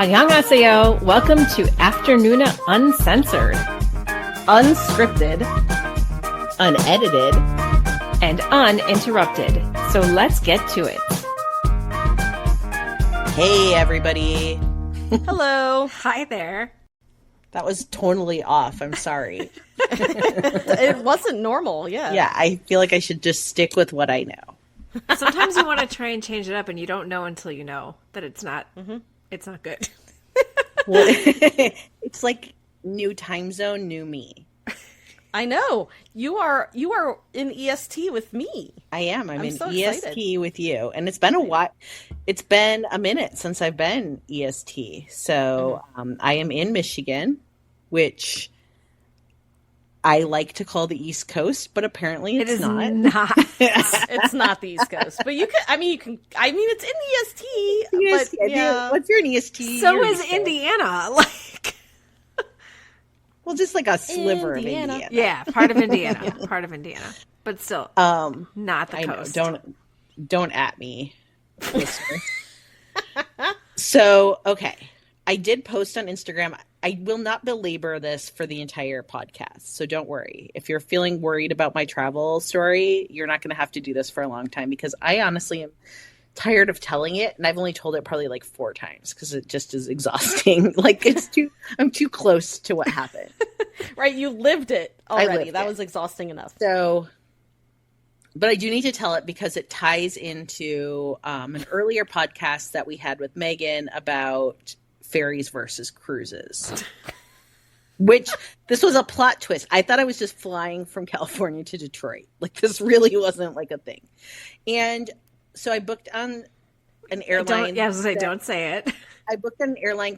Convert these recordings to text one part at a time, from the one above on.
Annyeonghaseyo. Welcome to Afternoona Uncensored. Unscripted, Unedited. And uninterrupted. So let's get to it. Hey, everybody. Hello. Hi there. That was totally off. I'm sorry. It wasn't normal, yeah. Yeah, I feel like I should just stick with what I know. Sometimes you want to try and change it up and you don't know until you know that it's not it's not good. Well, it's like new time zone, new me. I know. You are in EST with me. I am. I'm in so EST excited. with you. And it's been a while. It's been a minute since I've been EST. So I am in Michigan, which I like to call the East Coast, but apparently it's not. It's not the East Coast. But it's in EST. But yeah. Once you're in EST, So you're is East Coast. Indiana. Like, Well, just like a sliver Indiana. of Indiana. yeah, part of Indiana. Part of Indiana. But still, not the I know. coast. Don't at me, listeners. So, okay. I did post on Instagram. I will not belabor this for the entire podcast, so don't worry. If you're feeling worried about my travel story, you're not going to have to do this for a long time because I honestly am tired of telling it, and I've only told it probably like 4 times because it just is exhausting. Like I'm too close to what happened. Right, you lived it already. lived That it. was exhausting enough. So, but I do need to tell it because it ties into an earlier podcast that we had with Megan about ferries versus cruises. Which, this was a plot twist. I thought I was just flying from California to Detroit. Like, this really wasn't like a thing. And so I booked on an airline. Don't say it. I booked on an airline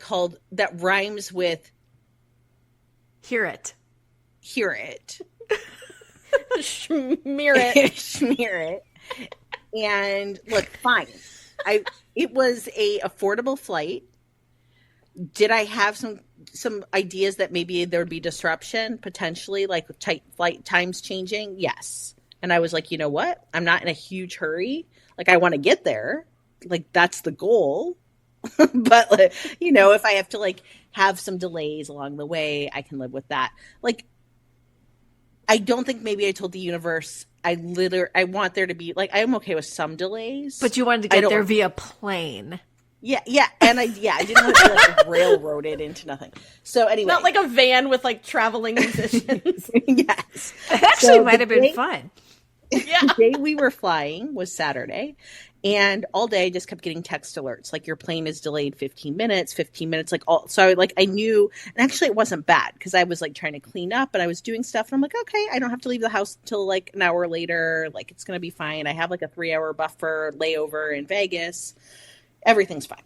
that rhymes with Hear it. Hear It. Schmear it. Schmear it. And look, fine. It was a affordable flight. Did I have some ideas that maybe there would be disruption potentially, like tight flight times changing? Yes. And I was like, you know what? I'm not in a huge hurry. Like, I want to get there. Like, that's the goal. But, like, if I have to like have some delays along the way, I can live with that. Like, I don't think maybe I told the universe I want there to be like, I'm okay with some delays. But you wanted to get there via plane. Yeah, and I didn't want to be like railroaded into nothing. So anyway, Not like a van with like traveling musicians. Yes, It actually might have been fun. Yeah. The day we were flying was Saturday, and all day I just kept getting text alerts like your plane is delayed 15 minutes, like all. So I knew, and actually it wasn't bad because I was like trying to clean up and I was doing stuff, and I'm like, okay, I don't have to leave the house till like an hour later. Like, it's gonna be fine. I have like a 3-hour buffer layover in Vegas. Everything's fine.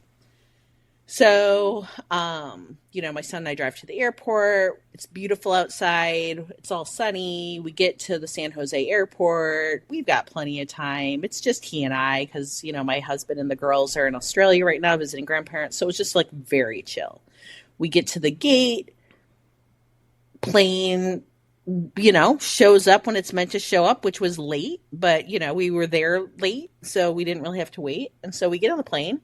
So, my son and I drive to the airport. It's beautiful outside. It's all sunny. We get to the San Jose airport. We've got plenty of time. It's just he and I because, my husband and the girls are in Australia right now visiting grandparents. So it's just like very chill. We get to the gate. Plane, shows up when it's meant to show up, which was late. But, we were there late, so we didn't really have to wait. And so we get on the plane.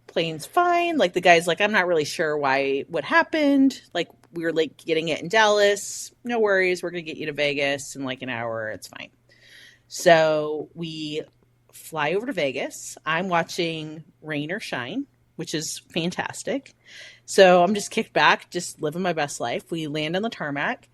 Plane's fine. Like, the guy's like, I'm not really sure what happened. Like, we were late getting it in Dallas. No worries. We're going to get you to Vegas in like an hour. It's fine. So we fly over to Vegas. I'm watching Rain or Shine, which is fantastic. So I'm just kicked back, just living my best life. We land on the tarmac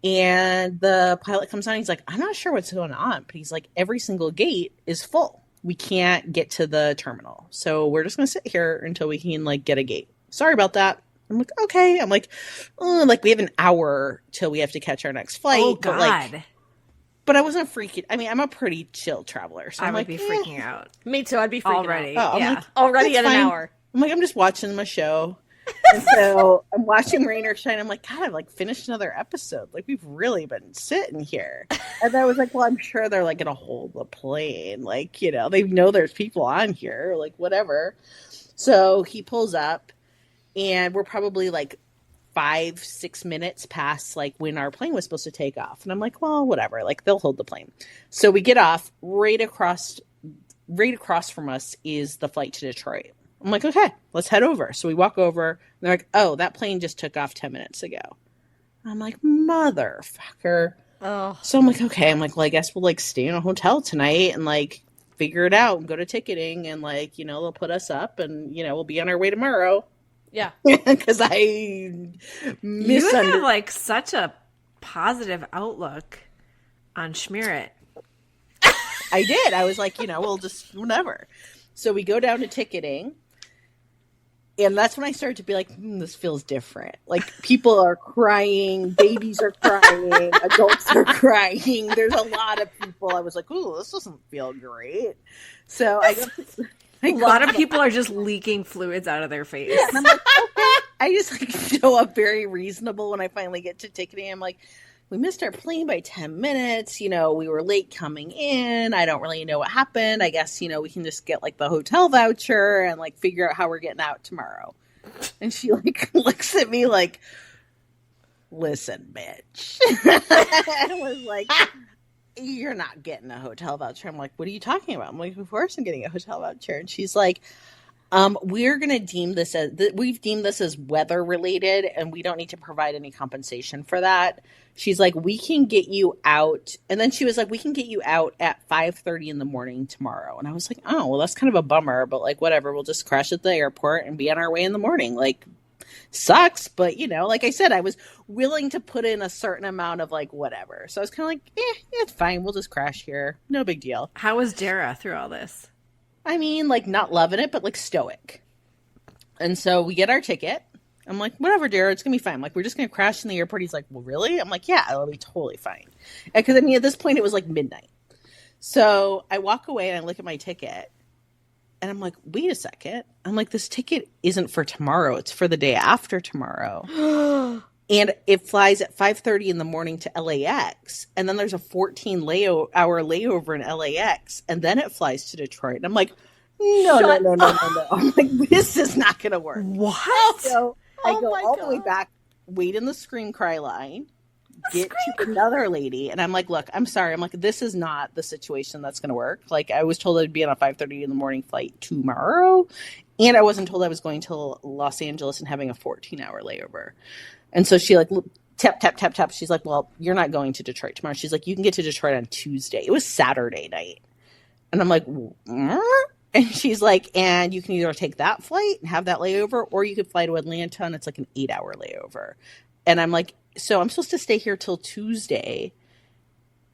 and the pilot comes on. He's like, I'm not sure what's going on, but he's like, every single gate is full. We can't get to the terminal. So we're just going to sit here until we can like get a gate. Sorry about that. I'm like, okay. I'm like, we have an hour till we have to catch our next flight. Oh, God. But I wasn't freaking. I mean, I'm a pretty chill traveler. So I I'm would like, be freaking out. Me too. I'd be freaking Already. out. I'm Yeah. like, Already that's in an fine. hour. I'm like, I'm just watching my show. And so I'm watching Rain or Shine. I'm like, God, I've like finished another episode. Like, we've really been sitting here. And I was like, well, I'm sure they're like going to hold the plane. Like, they know there's people on here, like whatever. So he pulls up and we're probably like 5-6 minutes past like when our plane was supposed to take off. And I'm like, well, whatever, like they'll hold the plane. So we get off. Right across from us is the flight to Detroit. I'm like, okay, let's head over. So we walk over. And they're like, oh, that plane just took off 10 minutes ago. I'm like, motherfucker. Oh. So I'm like, okay. I'm like, well, I guess we'll like stay in a hotel tonight and like figure it out and go to ticketing and like, they'll put us up and, we'll be on our way tomorrow. Yeah. Because I You have like such a positive outlook on Schmerit. I did. I was like, we'll just whatever. So we go down to ticketing. And that's when I started to be like, this feels different. Like, people are crying, babies are crying, adults are crying. There's a lot of people. I was like, ooh, this doesn't feel great. So a lot of people are just leaking fluids out of their face. Yeah, and I'm like, okay. I just like show up very reasonable when I finally get to ticketing. I'm like, we missed our plane by 10 minutes. We were late coming in. I don't really know what happened. I guess, we can just get like the hotel voucher and like figure out how we're getting out tomorrow. And she like looks at me like, listen, bitch. I was like, you're not getting a hotel voucher. I'm like, what are you talking about? I'm like, of course I'm getting a hotel voucher. And she's like, we're going to deem this as, we've deemed this as weather related and we don't need to provide any compensation for that. She's like, we can get you out. And then she was like, we can get you out at 5:30 in the morning tomorrow. And I was like, oh, well, that's kind of a bummer, but like, whatever, we'll just crash at the airport and be on our way in the morning. Like, sucks. But, like I said, I was willing to put in a certain amount of like, whatever. So I was kind of like, it's fine. We'll just crash here. No big deal. How was Dara through all this? I mean, like, not loving it, but like stoic. And so we get our ticket. I'm like, whatever, Dara, it's going to be fine. Like, we're just going to crash in the airport. He's like, well, really? I'm like, yeah, it'll be totally fine. Because, I mean, at this point, it was like midnight. So I walk away and I look at my ticket. And I'm like, wait a second. I'm like, this ticket isn't for tomorrow. It's for the day after tomorrow. And it flies at 5:30 in the morning to LAX. And then there's a 14-hour layover in LAX. And then it flies to Detroit. And I'm like, no. I'm like, this is not going to work. What? So I go all the way back, wait in the scream cry line, get to another lady. And I'm like, look, I'm sorry. I'm like, this is not the situation that's going to work. Like, I was told I'd be on a 5:30 in the morning flight tomorrow. And I wasn't told I was going to Los Angeles and having a 14-hour layover. And so she like tap, tap, tap, tap. She's like, well, you're not going to Detroit tomorrow. She's like, you can get to Detroit on Tuesday. It was Saturday night. And I'm like, and she's like, and you can either take that flight and have that layover, or you could fly to Atlanta and it's like an 8-hour layover. And I'm like, so I'm supposed to stay here till Tuesday.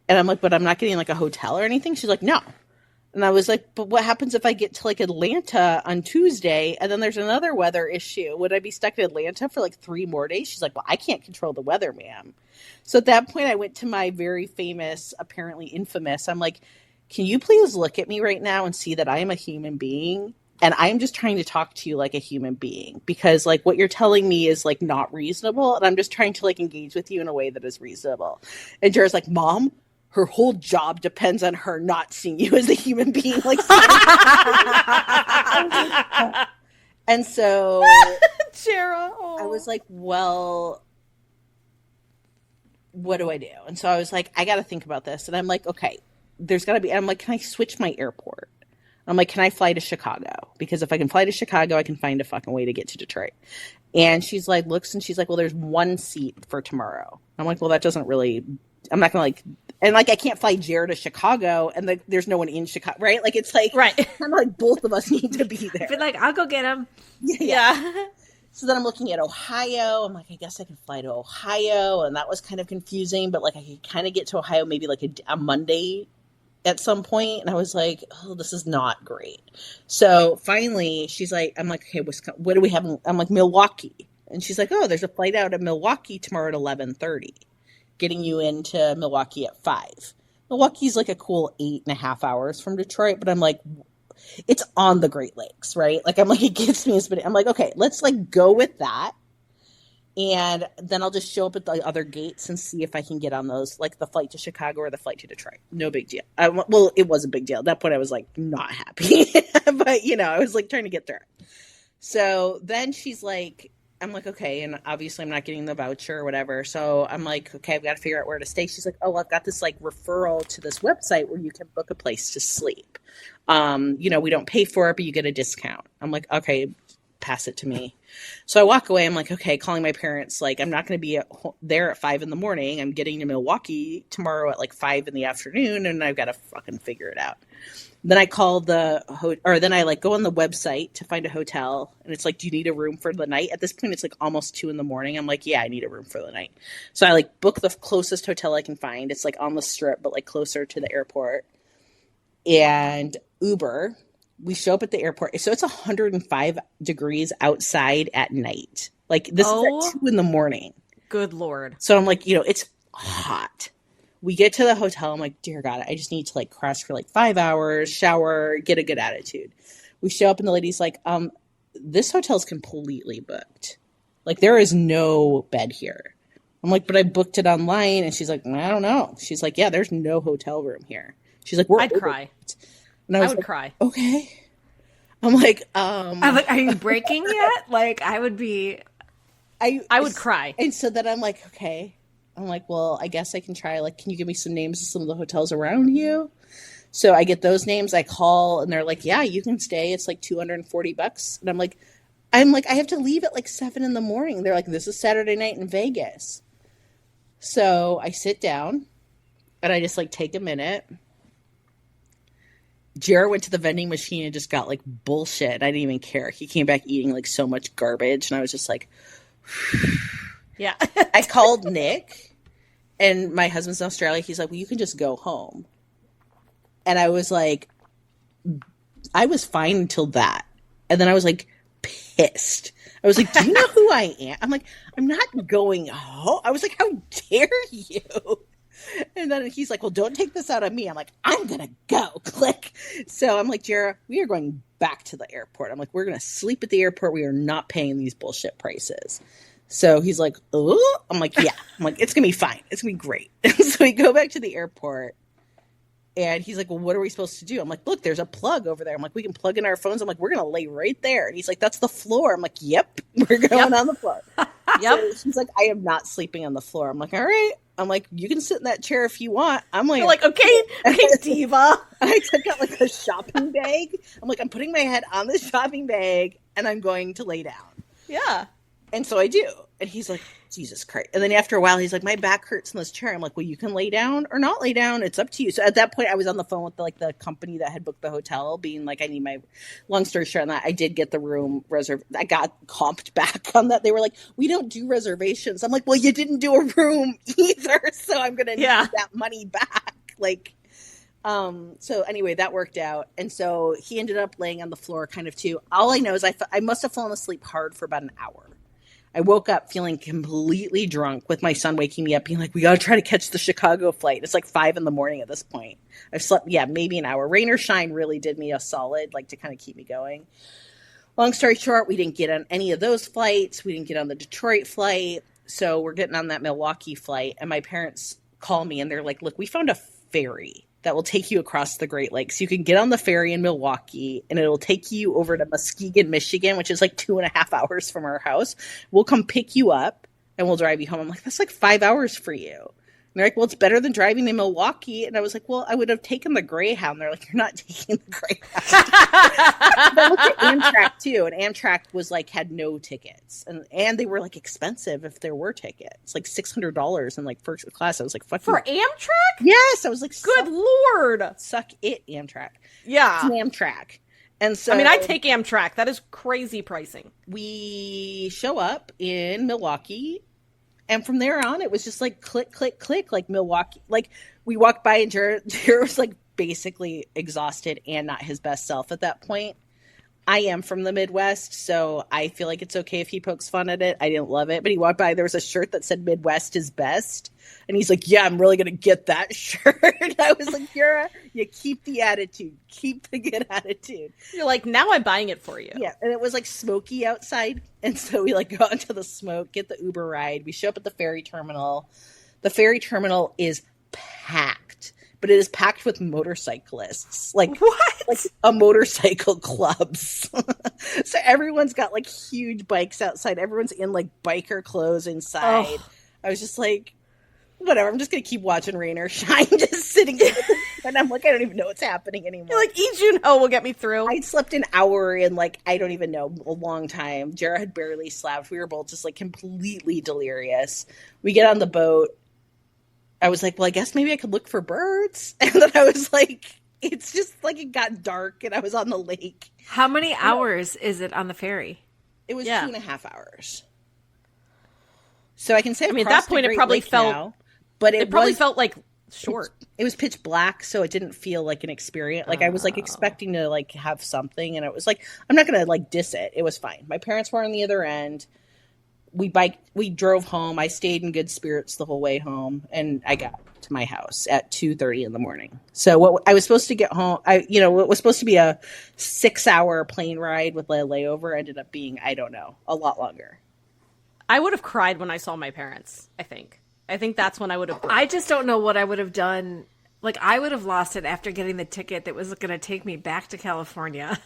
And I'm like, but I'm not getting like a hotel or anything. She's like, no. And I was like, but what happens if I get to like Atlanta on Tuesday and then there's another weather issue? Would I be stuck in Atlanta for like 3 more days? She's like, well, I can't control the weather, ma'am. So at that point, I went to my very famous, apparently infamous, I'm like, can you please look at me right now and see that I am a human being? And I am just trying to talk to you like a human being, because like what you're telling me is like not reasonable. And I'm just trying to like engage with you in a way that is reasonable. And Jara's like, Mom, her whole job depends on her not seeing you as a human being. Like, and so Jara, I was like, well, what do I do? And so I was like, I got to think about this. And I'm like, okay, there's got to be, I'm like, can I switch my airport? I'm like, can I fly to Chicago? Because if I can fly to Chicago, I can find a fucking way to get to Detroit. And she's like, looks, and she's like, well, there's 1 seat for tomorrow. I'm like, well, that doesn't really, I'm not going to like, and like, I can't fly Jared to Chicago and like, there's no one in Chicago, right? Like, it's like, right. I'm like, both of us need to be there. But like, I'll go get him. Yeah. So then I'm looking at Ohio. I'm like, I guess I can fly to Ohio. And that was kind of confusing, but like, I could kind of get to Ohio maybe like a Monday at some point. And I was like, oh, this is not great. So finally she's like, I'm like, okay, Wisconsin, what do we have? I'm like, Milwaukee. And she's like, oh, there's a flight out of Milwaukee tomorrow at 11:30, getting you into Milwaukee at 5. Milwaukee's like a cool 8.5 hours from Detroit. But I'm like, it's on the Great Lakes, right? Like, I'm like, it gives me a I'm like, okay, let's like go with that. And then I'll just show up at the other gates and see if I can get on those, like the flight to Chicago or the flight to Detroit. No big deal. Well, it was a big deal. At that point, I was like not happy, but I was like trying to get through it. So then she's like, I'm like, okay. And obviously I'm not getting the voucher or whatever. So I'm like, okay, I've got to figure out where to stay. She's like, oh, I've got this like referral to this website where you can book a place to sleep. You know, we don't pay for it, but you get a discount. I'm like, okay, pass it to me. So I walk away. I'm like, okay, calling my parents, like, I'm not going to be there at 5 a.m. I'm getting to Milwaukee tomorrow at like 5 p.m. and I've got to fucking figure it out. Then I call then I like go on the website to find a hotel, and it's like, do you need a room for the night? At this point, it's like almost 2 a.m. I'm like, yeah, I need a room for the night. So I like book the closest hotel I can find. It's like on the strip, but like closer to the airport. And Uber, we show up at the airport. So it's 105 degrees outside at night. Like this is at 2 a.m. Good Lord. So I'm like, you know, it's hot. We get to the hotel. I'm like, dear God, I just need to like crash for like 5 hours, shower, get a good attitude. We show up and the lady's like, this hotel's completely booked. Like there is no bed here. I'm like, but I booked it online. And she's like, I don't know. She's like, yeah, there's no hotel room here. She's like, I'd cry. And I would cry. Okay. I'm like, are you breaking yet? Like I would would cry. And so then I'm like, okay. I'm like, well, I guess I can try. Like, can you give me some names of some of the hotels around you? So I get those names. I call, and they're like, yeah, you can stay. It's like $240. And I'm like, I have to leave at like 7 a.m. They're like, this is Saturday night in Vegas. So I sit down, and I just like take a minute. Jared went to the vending machine and just got like bullshit. I didn't even care. He came back eating like so much garbage, and I was just like, yeah. I called Nick, and my husband's in Australia. He's like, well, you can just go home. And I was like, I was fine until that. And then I was like pissed. I was like, do you know who I am? I'm like, I'm not going home. I was like, how dare you? And then he's like, well, don't take this out on me. I'm like, I'm going to go. Click. So I'm like, Jara, we are going back to the airport. I'm like, we're going to sleep at the airport. We are not paying these bullshit prices. So he's like, oh, I'm like, yeah. I'm like, it's going to be fine. It's going to be great. So we go back to the airport, and he's like, well, what are we supposed to do? I'm like, look, there's a plug over there. I'm like, we can plug in our phones. I'm like, we're going to lay right there. And he's like, that's the floor. I'm like, yep, we're going on the floor. Yep. So she's like, I am not sleeping on the floor. I'm like, all right. I'm like, you can sit in that chair if you want. I'm like, you're like, okay, diva. I took out like a shopping bag. I'm like, I'm putting my head on the shopping bag, and I'm going to lay down. Yeah. And so I do. And he's like, Jesus Christ. And then after a while, he's like, my back hurts in this chair. I'm like, well, you can lay down or not lay down. It's up to you. So at that point, I was on the phone with the company that had booked the hotel, being like, I need my, long story short on that, I did get the room reserved. I got comped back on that. They were like, we don't do reservations. I'm like, well, you didn't do a room either. So I'm going to need that money back. Like, so anyway, that worked out. And so he ended up laying on the floor kind of too. All I know is I must have fallen asleep hard for about an hour. I woke up feeling completely drunk with my son waking me up being like, we got to try to catch the Chicago flight. It's like 5 a.m. at this point. I've slept, maybe an hour. Rain or shine really did me a solid, like to kind of keep me going. Long story short, we didn't get on any of those flights. We didn't get on the Detroit flight. So we're getting on that Milwaukee flight. And my parents call me and they're like, look, we found a ferry that will take you across the Great Lakes. You can get on the ferry in Milwaukee, and it'll take you over to Muskegon, Michigan, which is like 2.5 hours from our house. We'll come pick you up, and we'll drive you home. I'm like, that's like 5 hours for you. And they're like, well, it's better than driving to Milwaukee. And I was like, well, I would have taken the Greyhound. They're like, you're not taking the Greyhound. But look at Amtrak, too. And Amtrak was like, had no tickets. And they were like expensive if there were tickets. Like $600 in like first class. I was like, fuck for you. Amtrak? Yes. I was like, good Lord. Suck it, Amtrak. Yeah. It's an Amtrak. And so, I mean, I take Amtrak. That is crazy pricing. We show up in Milwaukee. And from there on, it was just like click, click, click, like Milwaukee. Like we walked by and Jared was like basically exhausted and not his best self at that point. I am from the Midwest, so I feel like it's okay if he pokes fun at it. I didn't love it, but he walked by. There was a shirt that said Midwest is best. And he's like, yeah, I'm really going to get that shirt. I was like, Yura, you keep the attitude. Keep the good attitude. You're like, now I'm buying it for you. Yeah, and it was like smoky outside. And so we like go into the smoke, get the Uber ride. We show up at the ferry terminal. The ferry terminal is packed. but it is packed with motorcyclists. Like What? Like a motorcycle clubs. So everyone's got like huge bikes outside. Everyone's in like biker clothes inside. Oh. I was just like, whatever. I'm just gonna keep watching rain or shine, just sitting there. And I'm like, I don't even know what's happening anymore. You're like, each you know will get me through. I slept an hour in like, I don't even know, a long time. Jara had barely slept. We were both just like completely delirious. We get on the boat. I was like, well, I guess maybe I could look for birds. And then I was like, it's just like it got dark and I was on the lake. How many hours is it on the ferry? It was 2.5 hours. So I can say, I mean, at that point, it probably felt, but it probably felt like short. It was pitch black, so it didn't feel like an experience. Like I was like expecting to like have something, and it was like, I'm not gonna like diss it. It was fine. My parents were on the other end. We drove home. I stayed in good spirits the whole way home, and I got to my house at 2:30 in the morning. So what I was supposed to get home, what was supposed to be a 6-hour plane ride with a layover ended up being, I don't know, a lot longer. I would have cried when I saw my parents, I think that's when I would have. I just don't know what I would have done. Like, I would have lost it after getting the ticket that was going to take me back to California.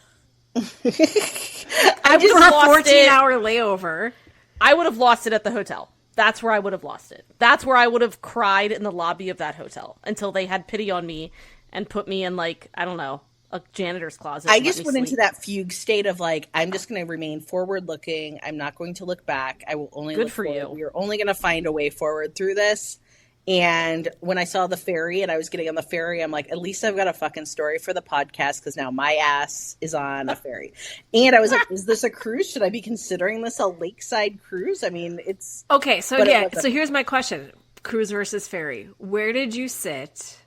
I For just a lost 14-hour layover. I would have lost it at the hotel. That's where I would have lost it. That's where I would have cried in the lobby of that hotel until they had pity on me and put me in, like, I don't know, a janitor's closet. I just went into that fugue state of like, I'm just going to remain forward looking. I'm not going to look back. I will only look forward. We're only going to find a way forward through this. And when I saw the ferry and I was getting on the ferry, I'm like, at least I've got a fucking story for the podcast because now my ass is on a ferry. And I was like, is this a cruise? Should I be considering this a lakeside cruise? I mean, it's... Okay, so so here's my question. Cruise versus ferry. Where did you sit?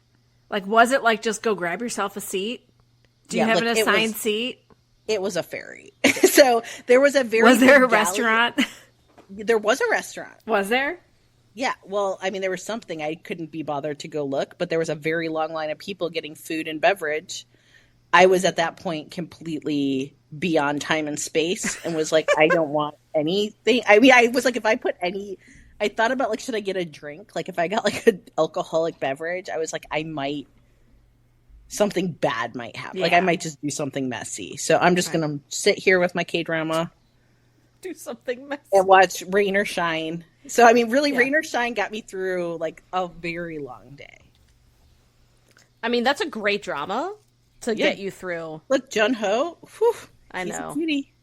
Like, was it like just go grab yourself a seat? Do you have an assigned seat? It was a ferry. So there was a very... Was there a restaurant? There was a restaurant. Was there? Yeah, well, I mean, there was something. I couldn't be bothered to go look, but there was a very long line of people getting food and beverage. I was at that point completely beyond time and space and was like, I don't want anything. I mean, I was like, if I put any... I thought about, like, should I get a drink? Like, if I got, like, an alcoholic beverage, I was like, I might... Something bad might happen. Yeah. Like, I might just do something messy. So I'm just going to sit here with my K-drama. Do something messy. And watch rain or shine. So, I mean, really, rain or shine got me through, like, a very long day. I mean, that's a great drama to get you through. Look, Jun-Ho, whew, I know. He's a cutie.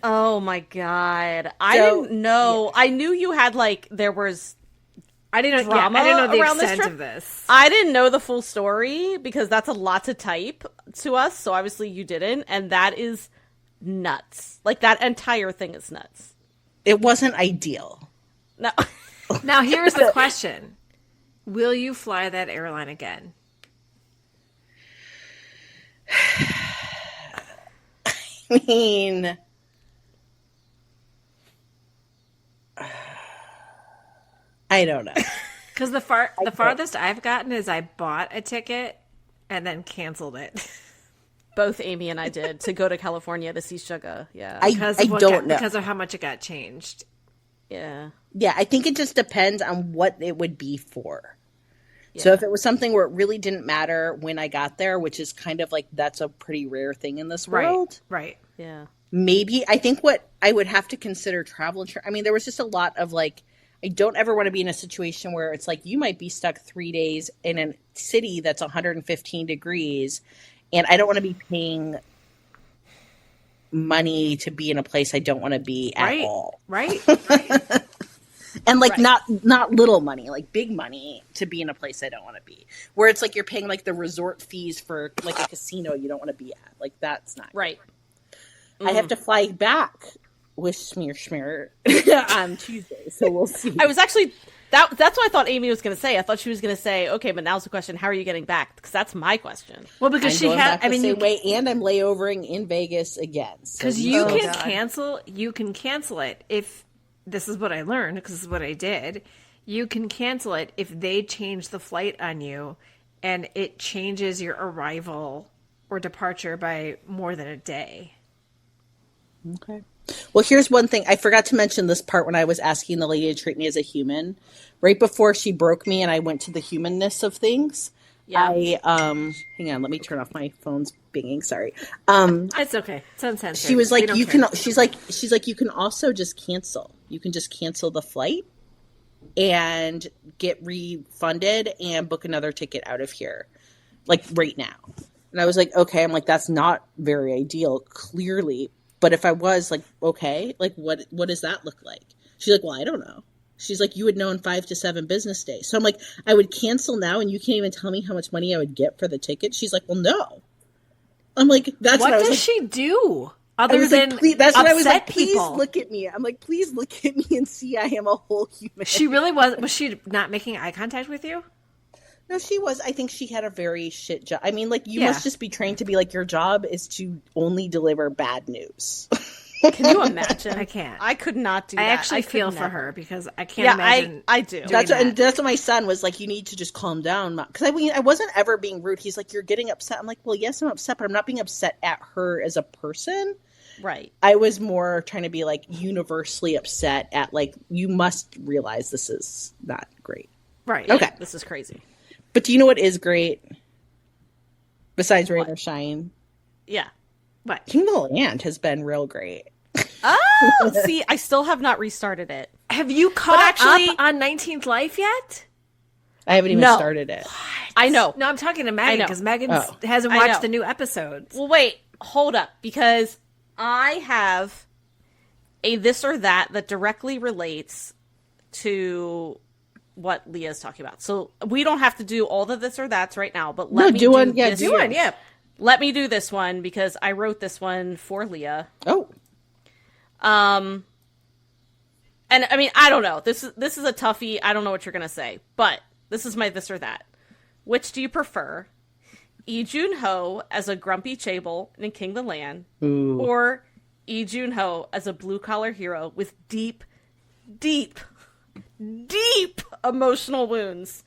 Oh, my God. I didn't know. Yeah. I knew you had, like, there was drama I didn't know the around extent this trip. Of this. I didn't know the full story because that's a lot to type to us, so obviously you didn't, and that is nuts. Like, that entire thing is nuts. It wasn't ideal. No. Now, here's the question. Will you fly that airline again? I mean... I don't know. Because the farthest I've gotten is I bought a ticket and then canceled it. Both Amy and I did to go to California to see Suga. Yeah, I don't know because of how much it got changed. Yeah, I think it just depends on what it would be for. Yeah. So if it was something where it really didn't matter when I got there, which is kind of like that's a pretty rare thing in this world, right? Yeah, maybe I think what I would have to consider travel insurance. I mean, there was just a lot of like. I don't ever want to be in a situation where it's like you might be stuck 3 days in a city that's 115 degrees, and I don't want to be paying money to be in a place I don't want to be at all. Right. And like not little money, like big money to be in a place I don't want to be. Where it's like you're paying like the resort fees for like a casino you don't want to be at. Like that's not right. I have to fly back with Schmear on Tuesday, so we'll see. I was actually that's what I thought Amy was going to say. I thought she was going to say, "Okay, but now's the question: how are you getting back?" Because that's my question. Well, because she had, I mean, same way, and I'm layovering in Vegas again. Because so you can cancel. You can cancel it if this is what I learned. Because this is what I did. You can cancel it if they change the flight on you, and it changes your arrival or departure by more than a day. Okay. Well, here's one thing. I forgot to mention this part when I was asking the lady to treat me as a human. Right before she broke me and I went to the humanness of things, Yeah. Hang on, let me turn off my phone's binging. Sorry. It's okay. It's uncensored. She was We like, don't you care. can. She's like, you can also just cancel. You can just cancel the flight and get refunded and book another ticket out of here, like right now. And I was like, okay. I'm like, that's not very ideal, clearly. But if I was like, okay, like what does that look like? She's like, well, I don't know. She's like, you would know in 5 to 7 business days. So I'm like, I would cancel now and you can't even tell me how much money I would get for the ticket. She's like, well, no. I'm like, that's what I was does like, she do I other was than like, please, that's what I was like, upset please people? look at me. I'm like, please look at me and see I am a whole human. She really was she not making eye contact with you? No, she was. I think she had a very shit job. I mean, like, you Yeah. must just be trained to be like, your job is to only deliver bad news. Can you imagine? I can't. I could not do that. I actually could feel for never. her because I can't Yeah, imagine. I do. That's what my son was like, you need to just calm down. Because I mean, I wasn't ever being rude. He's like, you're getting upset. I'm like, well, yes, I'm upset, but I'm not being upset at her as a person. Right. I was more trying to be like universally upset at like, you must realize this is not great. Right. Okay. This is crazy. But do you know what is great? Besides Rain or Shine? Yeah. What? King of the Land has been real great. Oh, see, I still have not restarted it. Have you caught actually- up on 19th Life yet? I haven't even No. started it. I know. No, I'm talking to Megan know. because Megan Oh. hasn't I watched know. the new episodes. Well, wait, hold up, because I have a this or that directly relates to what Leah's talking about. So we don't have to do all the this or that's right now, but let me do one. this Yeah, do Do one, yeah. Let me do this one because I wrote this one for Leah. Oh. And I mean, I don't know. This is a toughie. I don't know what you're gonna say, but this is my this or that. Which do you prefer? Lee Jun-ho as a grumpy Chable in King the Land, or Lee Jun-ho as a blue-collar hero with deep, deep, deep emotional wounds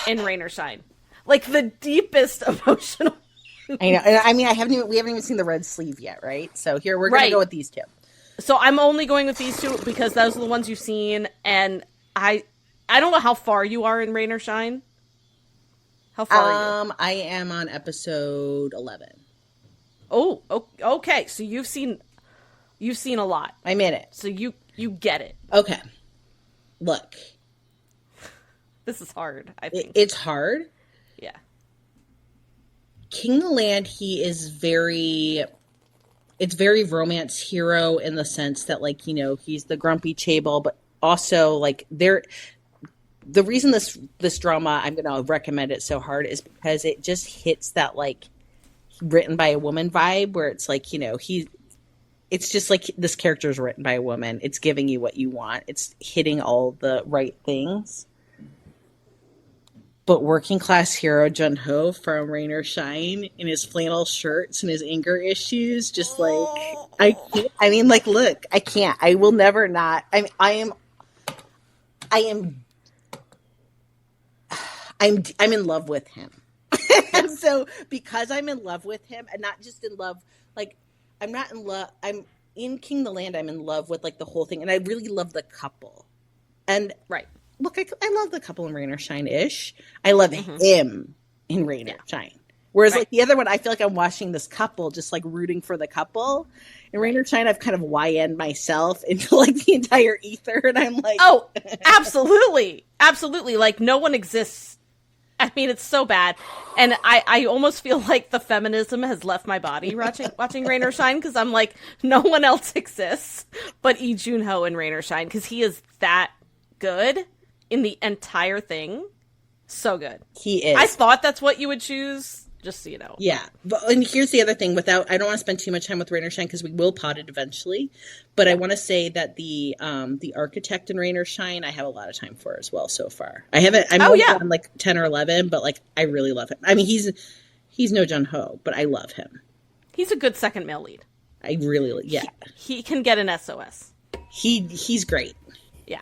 in Rain or Shine? Like the deepest emotional. I know. And I mean, we haven't even seen the red sleeve yet, right? So here we're going to go with these two. So I'm only going with these two because those are the ones you've seen, and I don't know how far you are in Rain or Shine. How far are you? I am on episode 11. Oh, okay. So you've seen a lot. I'm in it. So you get it. Okay. Look, This is hard, I think. it's hard. Yeah. King of the Land, it's very romance hero in the sense that, like, you know, he's the grumpy Chable, but also like the reason this drama I'm gonna recommend it so hard is because it just hits that like written by a woman vibe where it's like, you know, it's just like this character is written by a woman. It's giving you what you want. It's hitting all the right things. But working class hero Jun-ho from Rain or Shine in his flannel shirts and his anger issues, just like I can't. I mean, like, look, I can't. I will never not. I'm in love with him. And so because I'm in love with him, and not just in love, like I'm not in love. I'm in King of the Land. I'm in love with like the whole thing, and I really love the couple. And Right. look, I love the couple in Rain or Shine-ish. I love him in Rain or Shine. Whereas, like, the other one, I feel like I'm watching this couple, just, like, rooting for the couple. In Rain or Shine, I've kind of YN'd myself into, like, the entire ether, and I'm like... Oh, absolutely. Absolutely. Like, no one exists. I mean, it's so bad. And I almost feel like the feminism has left my body watching Rain or Shine, because I'm like, no one else exists but Lee Jun-ho in Rain or Shine, because he is that good in the entire thing. So good. He is. I thought that's what you would choose, just so you know. Yeah. But, and here's the other thing, I don't want to spend too much time with Rain or Shine, because we will pot it eventually. But I want to say that the architect in Rain or Shine, I have a lot of time for as well so far. I'm only on like 10 or 11, but like I really love him. I mean, he's no Jun-ho, but I love him. He's a good second male lead. I really, He can get an SOS. He's great. Yeah.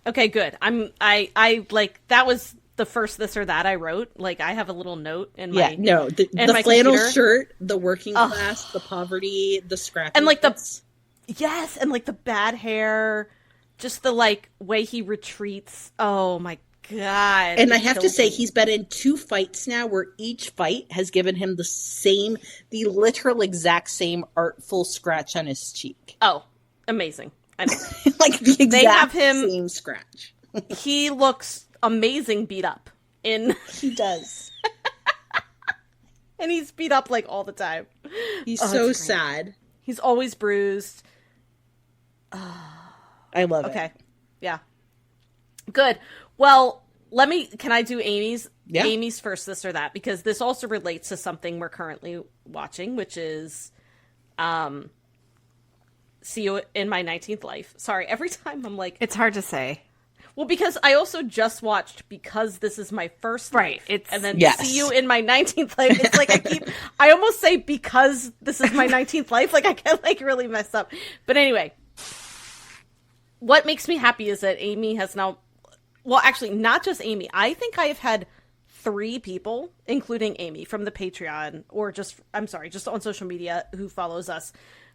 Okay, good. I like, that was the first this or that I wrote. Like, I have a little note in my the flannel computer. shirt, the working class, the poverty, the scrappy, and like and like the bad hair, just the like way he retreats. Oh my God. And I have to say, he's been in 2 fights now where each fight has given him the literal exact same artful scratch on his cheek. Oh, amazing. I know. Like the exact same scratch. He looks amazing beat up. He does. And he's beat up like all the time. He's so sad. He's always bruised. I love it. Okay. Yeah. Good. Well, can I do Amy's? Yeah. Amy's first, this or that, because this also relates to something we're currently watching, which is See You in My 19th Life. Sorry, every time I'm like... It's hard to say. Well, because I also just watched Because This Is My First Life. And then See You in My 19th Life. It's like I almost say Because This Is My 19th Life. Like I get like really messed up. But anyway, what makes me happy is that Amy has now... Well, actually, not just Amy. I think I have had 3 people, including Amy, from the Patreon, or just on social media who follows us,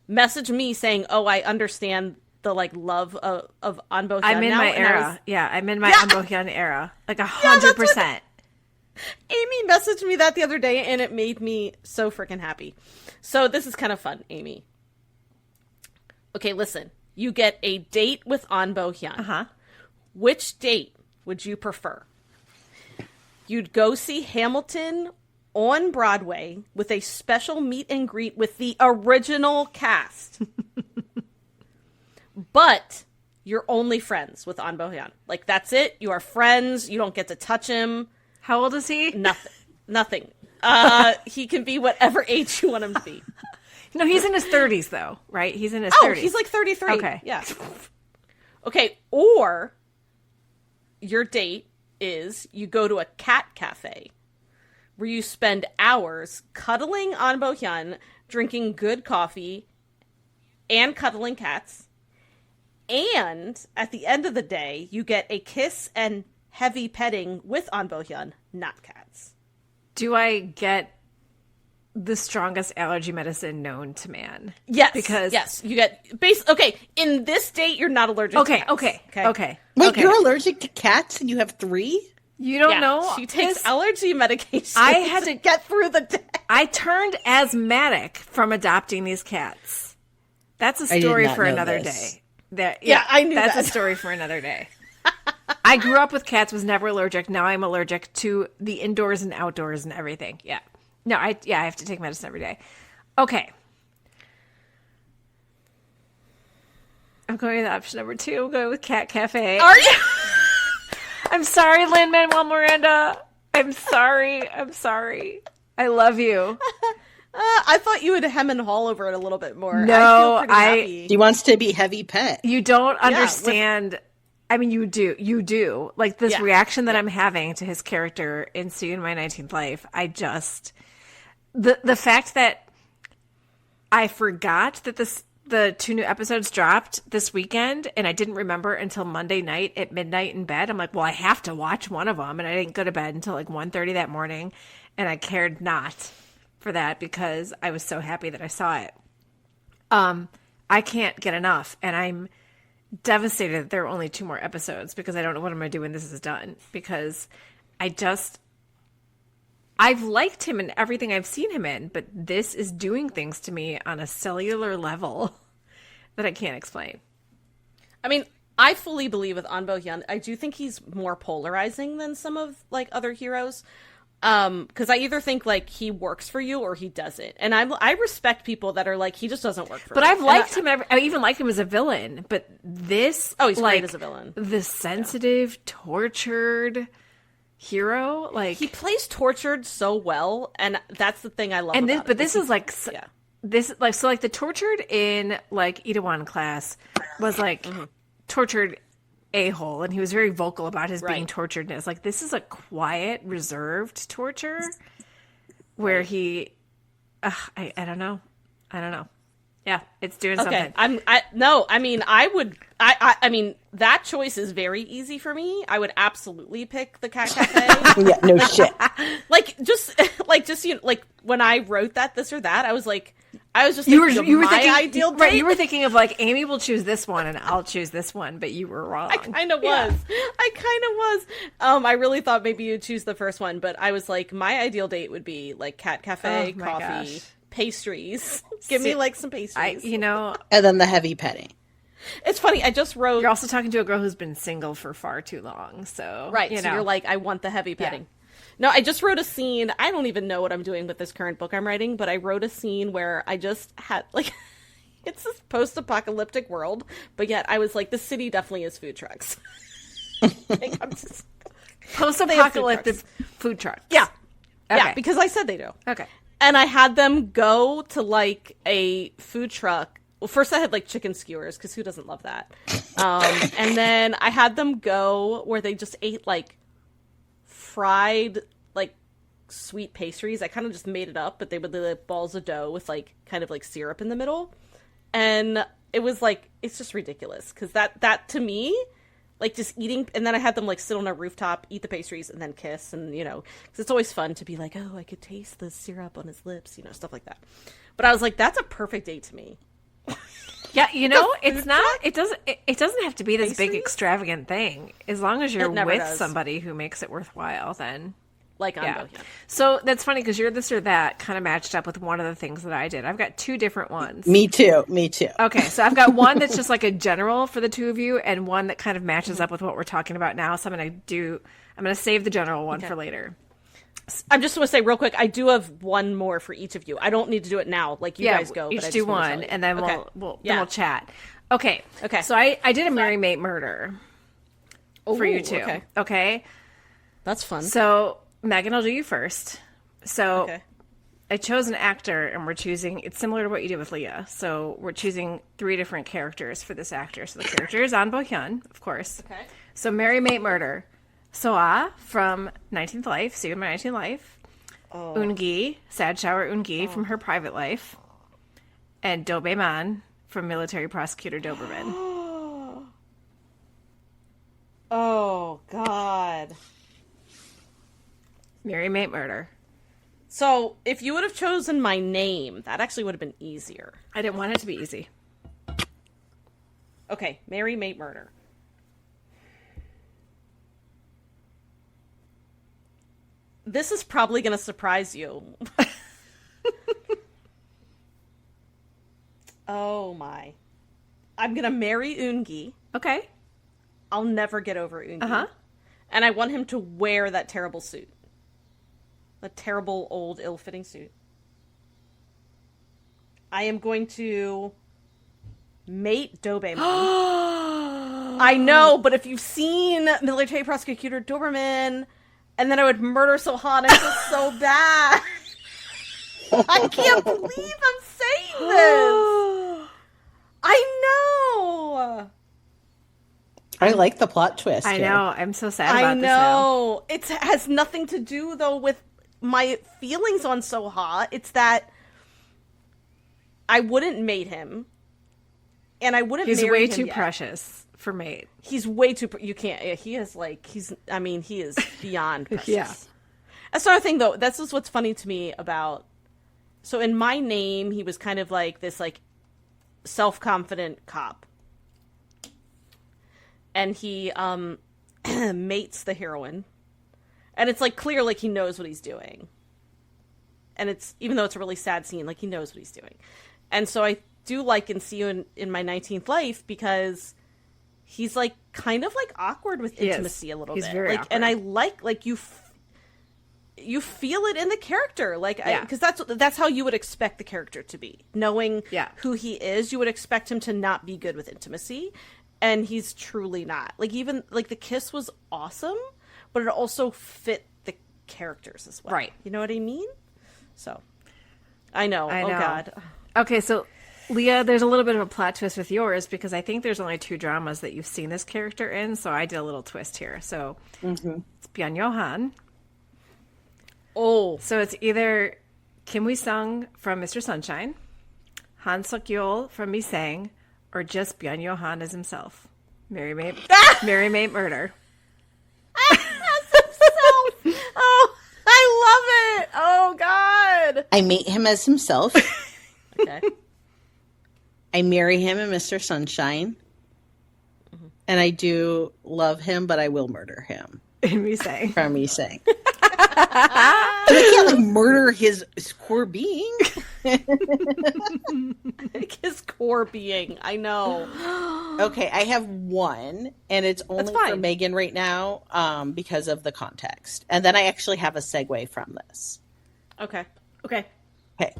message me saying, "Oh, I understand the like love of An Bo Hyun I'm in now." my era. I'm in my An Bo Hyun era. Like 100%. Amy messaged me that the other day, and it made me so freaking happy. So this is kind of fun, Amy. Okay, listen. You get a date with An Bo Hyun. Uh-huh. Which date would you prefer? You'd go see Hamilton on Broadway with a special meet and greet with the original cast. But you're only friends with An Bo Hyun. Like, that's it. You are friends. You don't get to touch him. How old is he? Nothing. He can be whatever age you want him to be. No, he's in his 30s, though, right? He's in his 30s. Oh, he's like 33. Okay. Yeah. Okay, or your date is you go to a cat cafe where you spend hours cuddling An Bo Hyun, drinking good coffee, and cuddling cats. And at the end of the day, you get a kiss and heavy petting with An Bo Hyun, not cats. Do I get the strongest allergy medicine known to man? Yes. Because yes, you get okay, in this date you're not allergic to cats. Okay. Wait, you're allergic to cats and you have 3? You don't know? She takes allergy medication. I had to get through the day. I turned asthmatic from adopting these cats. That's a story for another day. I knew that's that. a story for another day. I grew up with cats, was never allergic. Now I'm allergic to the indoors and outdoors and everything. Yeah. No, I have to take medicine every day. Okay. I'm going with option number 2. I'm going with Cat Cafe. Are you? I'm sorry, Lin-Manuel Miranda. I'm sorry. I love you. I thought you would hem and haw over it a little bit more. No, I feel pretty happy. He wants to be heavy pet. You don't understand. I mean, you do. Like, this reaction that I'm having to his character in See You in My 19th Life, I just... The fact that I forgot that the 2 new episodes dropped this weekend, and I didn't remember until Monday night at midnight in bed. I'm like, well, I have to watch one of them, and I didn't go to bed until like 1:30 that morning, and I cared not for that because I was so happy that I saw it. I can't get enough, and I'm devastated that there are only 2 more episodes because I don't know what I'm going to do when this is done, because I've liked him in everything I've seen him in, but this is doing things to me on a cellular level that I can't explain. I mean, I fully believe with An Bo Hyun, I do think he's more polarizing than some of like other heroes. Because I either think like he works for you or he doesn't, and I respect people that are like he just doesn't work for me. But I've liked him. I even liked him as a villain. But this, he's great as a villain. The sensitive, tortured hero, like he plays tortured so well, and that's the thing I love. And about this is like the tortured in like Itaewon Class was like tortured a-hole, and he was very vocal about his being torturedness. Like, this is a quiet, reserved torture where he I don't know. Yeah, it's doing something. I mean that choice is very easy for me. I would absolutely pick the Cat Cafe. Yeah, no shit. Like when I wrote that this or that, I was like, I was just You thinking were of my thinking, ideal date. right? You were thinking of like Amy will choose this one and I'll choose this one, but you were wrong. I kind of was. I really thought maybe you'd choose the first one, but I was like, my ideal date would be like cat cafe, Oh my coffee, gosh. pastries. Give me like some pastries. And then the heavy petting. It's funny. I just wrote. you're also talking to a girl who's been single for far too long, so Right. You So know. you're like, I want the heavy petting. No, I just wrote a scene. I don't even know what I'm doing with this current book I'm writing, but I wrote a scene where I just had like it's this post-apocalyptic world, but yet I was like, the city definitely has food trucks. Like, I'm just Post-apocalyptic food trucks. yeah, Okay. yeah, because I said they do. Okay. And I had them go to like a food truck. Well, first I had like chicken skewers because who doesn't love that? And then I had them go where they just ate like fried like sweet pastries. I kind of just made it up, but they would like balls of dough with like kind of like syrup in the middle, and it was like it's just ridiculous because that to me, like just eating, and then I had them like sit on a rooftop, eat the pastries, and then kiss, and because it's always fun to be like, oh, I could taste the syrup on his lips, stuff like that. But I was like, that's a perfect date to me. Yeah, it's not. It doesn't have to be this big extravagant thing. As long as you're with somebody who makes it worthwhile, then like on Bohemian. So that's funny because your this or that kind of matched up with one of the things that I did. I've got two different ones. Me too. Okay, so I've got one that's just like a general for the two of you, and one that kind of matches up with what we're talking about now. So I'm gonna save the general one for later. I'm just going to say real quick, I do have one more for each of you. I don't need to do it now. Like, you guys go. Each but I do just one, and then we'll chat. Okay. Okay. So I did a Mary Mate murder for you two. Okay. That's fun. So, Megan, I'll do you first. So, Okay. I chose an actor, and we're choosing, it's similar to what you did with Leah. So, we're choosing 3 different characters for this actor. So, the character is An Bo-hyun, of course. Okay. So, Mary Mate murder. Soa from 19th Life, Secret of My 19th Life. Oh. Eun-gi, Sad Shower Eun-gi from her private life. And Do Bae-man from Military Prosecutor Doberman. Oh, God. Mary Mate murder. So, if you would have chosen my name, that actually would have been easier. I didn't want it to be easy. Okay, Mary Mate murder. This is probably going to surprise you. Oh, my. I'm going to marry Eun-gi. Okay. I'll never get over Eun-gi. Uh-huh. And I want him to wear that terrible suit. The terrible, old, ill-fitting suit. I am going to mate Do Bae-man. I know, but if you've seen Military Prosecutor Doberman, and then I would murder Sohan, I feel so bad. I can't believe I'm saying this. I know. I like the plot twist. I here. know. I'm so sad about I this now. know. It has nothing to do, though, with my feelings on Soha. It's that I wouldn't mate him, and I wouldn't He's marry way him too yet. precious for mate. He's way too... You can't... He is like... he is beyond precious. Yeah. That's another thing, though. That's just what's funny to me about... So in My Name, he was kind of like this, like, self-confident cop. And he mates the heroine. And it's, like, clear, like, he knows what he's doing. And it's... Even though it's a really sad scene, like, he knows what he's doing. And so I do like and see you in My 19th Life because... He's like kind of like awkward with intimacy a little bit. He's very like, awkward. and I like you feel it in the character, like because Yeah. that's how you would expect the character to be. Knowing Yeah. who he is, you would expect him to not be good with intimacy, and he's truly not. Like even like the kiss was awesome, but it also fit the characters as well. Right. You know what I mean? So I know. I Oh know. God. Okay, so Leah, there's a little bit of a plot twist with yours because I think there's only 2 dramas that you've seen this character in, so I did a little twist here. So it's Byun Yo-han. Oh. So it's either Kim Wee-sung from Mr. Sunshine, Han Suk-yeol from Mi-sang, or just Byun Yo-han as himself. Mary Mate murder. Oh, I love it. Oh God. I mate him as himself. Okay. I marry him in Mr. Sunshine. And I do love him, but I will murder him. In Misang. From Misang. I can't like murder his core being. His core being. I know. Okay, I have one, and it's only for Megan right now because of the context. And then I actually have a segue from this. Okay. Okay. Okay.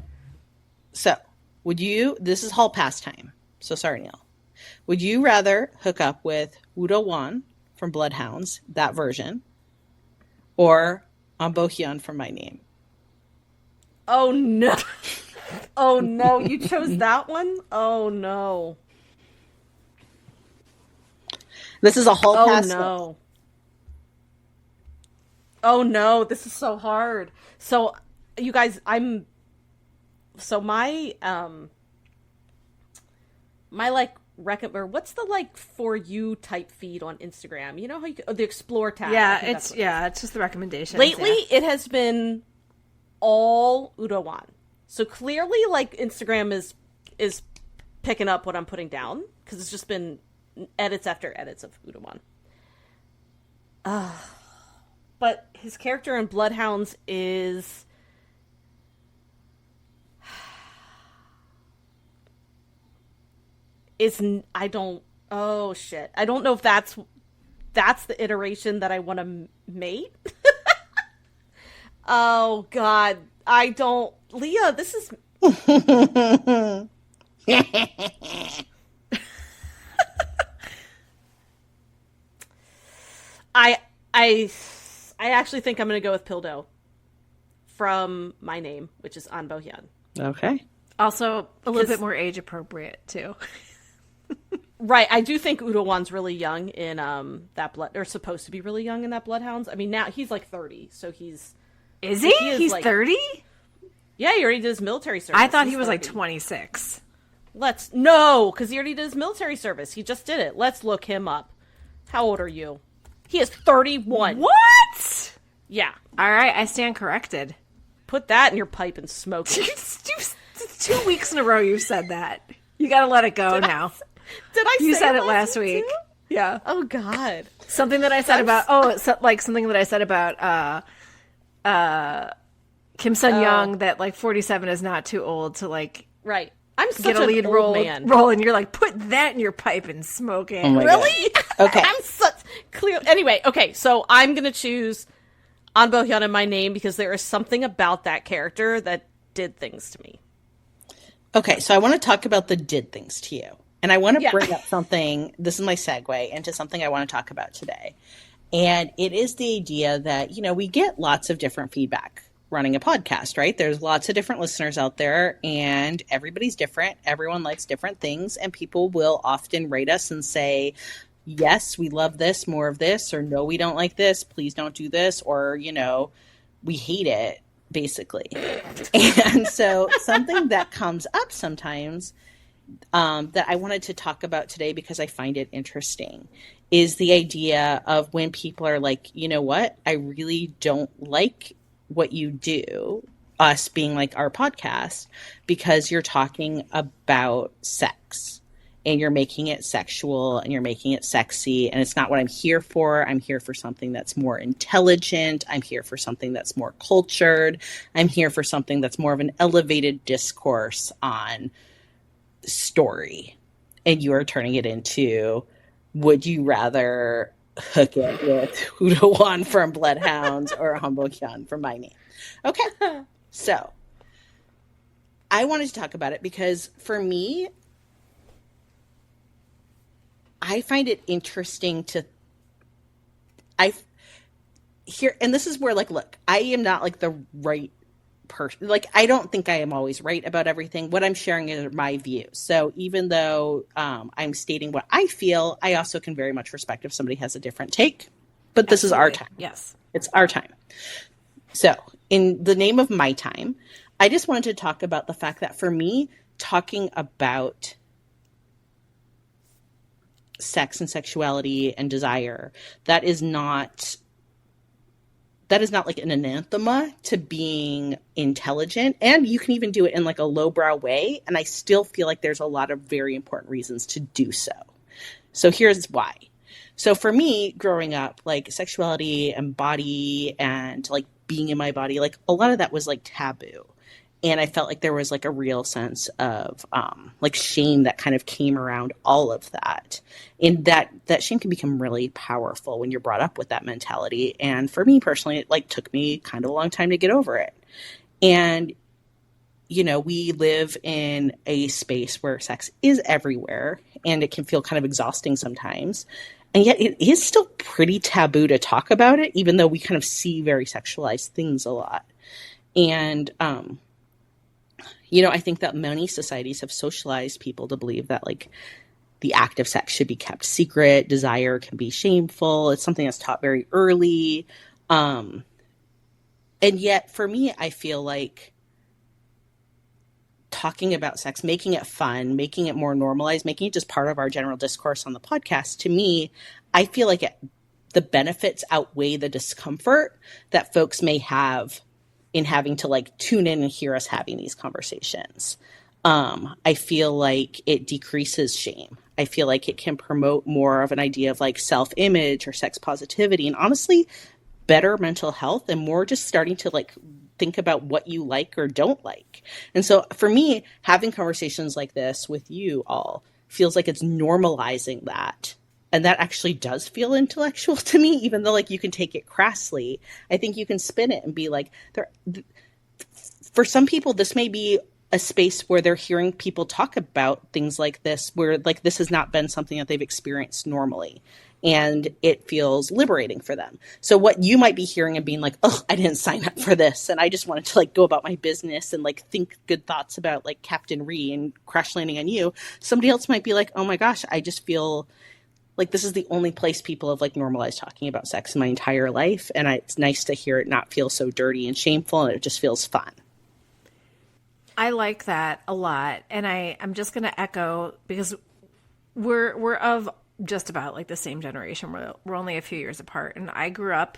So, would you, this is hall pass time. So sorry, Neil. Would you rather hook up with Woo-Do Wan from Bloodhounds, that version, or An Bo-hyun from My Name? Oh, no. Oh, no. You chose that one? Oh, no. This is a hall pass. No. Oh, no. This is so hard. So, you guys, so my like, or what's the like for you type feed on Instagram? You know how the explore tab. Yeah, it's just the recommendations. Lately, it has been all Woo-Do Wan. So clearly, like Instagram is picking up what I'm putting down because it's just been edits after edits of Woo-Do Wan. But his character in Bloodhounds is. I don't know if that's the iteration that I want to mate. Oh God, I don't, Leah, this is. I actually think I'm going to go with Pildo from My Name, which is An Bo-hyun. Okay. Also, a little bit more age appropriate too. Right, I do think Woo-Do Wan's really young in or supposed to be really young in that Bloodhounds. I mean, now he's like 30, so he's. Is he? He's like 30? Yeah, he already did his military service. I thought he was 30. Like 26. No, because he already did his military service. He just did it. Let's look him up. How old are you? He is 31. What? Yeah. All right, I stand corrected. Put that in your pipe and smoke it. It's 2 weeks in a row you've said that. You got to let it go now. Did I say you said it last week? Too? Yeah. Oh God. Something that I said something that I said about Kim Sun Young that like 47 is not too old to like right. I'm such get a lead an role, old man. And you're like, put that in your pipe and smoke it. Oh really? Okay. I'm such clear. Anyway, okay, so I'm gonna choose An Bo-hyun in My Name because there is something about that character that did things to me. Okay, so I want to talk about the did things to you. And I want to bring up something, this is my segue into something I want to talk about today. And it is the idea that, we get lots of different feedback running a podcast, right? There's lots of different listeners out there and everybody's different. Everyone likes different things. And people will often rate us and say, yes, we love this, more of this, or no, we don't like this. Please don't do this. Or, we hate it, basically. And so something that comes up sometimes that I wanted to talk about today because I find it interesting is the idea of when people are like, you know what, I really don't like what you do, us being like our podcast, because you're talking about sex and you're making it sexual and you're making it sexy and it's not what I'm here for. I'm here for something that's more intelligent. I'm here for something that's more cultured. I'm here for something that's more of an elevated discourse on story, and you are turning it into, would you rather hook it with Woo-Do Wan from Bloodhounds or An Bo-hyun from My Name? Okay, so I wanted to talk about it because for me, I find it interesting and this is where, like, look, I am not like the right person. Like, I don't think I am always right about everything. What I'm sharing is my views. So even though I'm stating what I feel, I also can very much respect if somebody has a different take. But this is our time. Yes. It's our time. So in the name of my time, I just wanted to talk about the fact that for me, talking about sex and sexuality and desire, that is not that is not like an anathema to being intelligent. And you can even do it in like a lowbrow way. And I still feel like there's a lot of very important reasons to do so. So here's why. So for me, growing up, like sexuality and body and like being in my body, like a lot of that was like taboo. And I felt like there was like a real sense of like shame that kind of came around all of that. And that shame can become really powerful when you're brought up with that mentality. And for me personally, it like took me kind of a long time to get over it. And, you know, we live in a space where sex is everywhere and it can feel kind of exhausting sometimes. And yet it is still pretty taboo to talk about it, even though we kind of see very sexualized things a lot. And, you know, I think that many societies have socialized people to believe that like the act of sex should be kept secret. Desire can be shameful. It's something that's taught very early. And yet for me, I feel like talking about sex, making it fun, making it more normalized, making it just part of our general discourse on the podcast, to me, I feel like the benefits outweigh the discomfort that folks may have in having to like tune in and hear us having these conversations. I feel like it decreases shame. I feel like it can promote more of an idea of like self-image or sex positivity, and honestly, better mental health, and more just starting to like think about what you like or don't like. And so for me, having conversations like this with you all feels like it's normalizing that. And that actually does feel intellectual to me, even though like you can take it crassly. I think you can spin it and be like, for some people, this may be a space where they're hearing people talk about things like this, where like this has not been something that they've experienced normally. And it feels liberating for them. So what you might be hearing and being like, oh, I didn't sign up for this, and I just wanted to like go about my business and like think good thoughts about like Captain Ree and crash landing on you. Somebody else might be like, oh my gosh, I just feel like this is the only place people have like normalized talking about sex in my entire life. And it's nice to hear it not feel so dirty and shameful, and it just feels fun. I like that a lot. And I'm just going to echo, because we're of just about like the same generation. We're only a few years apart. And I grew up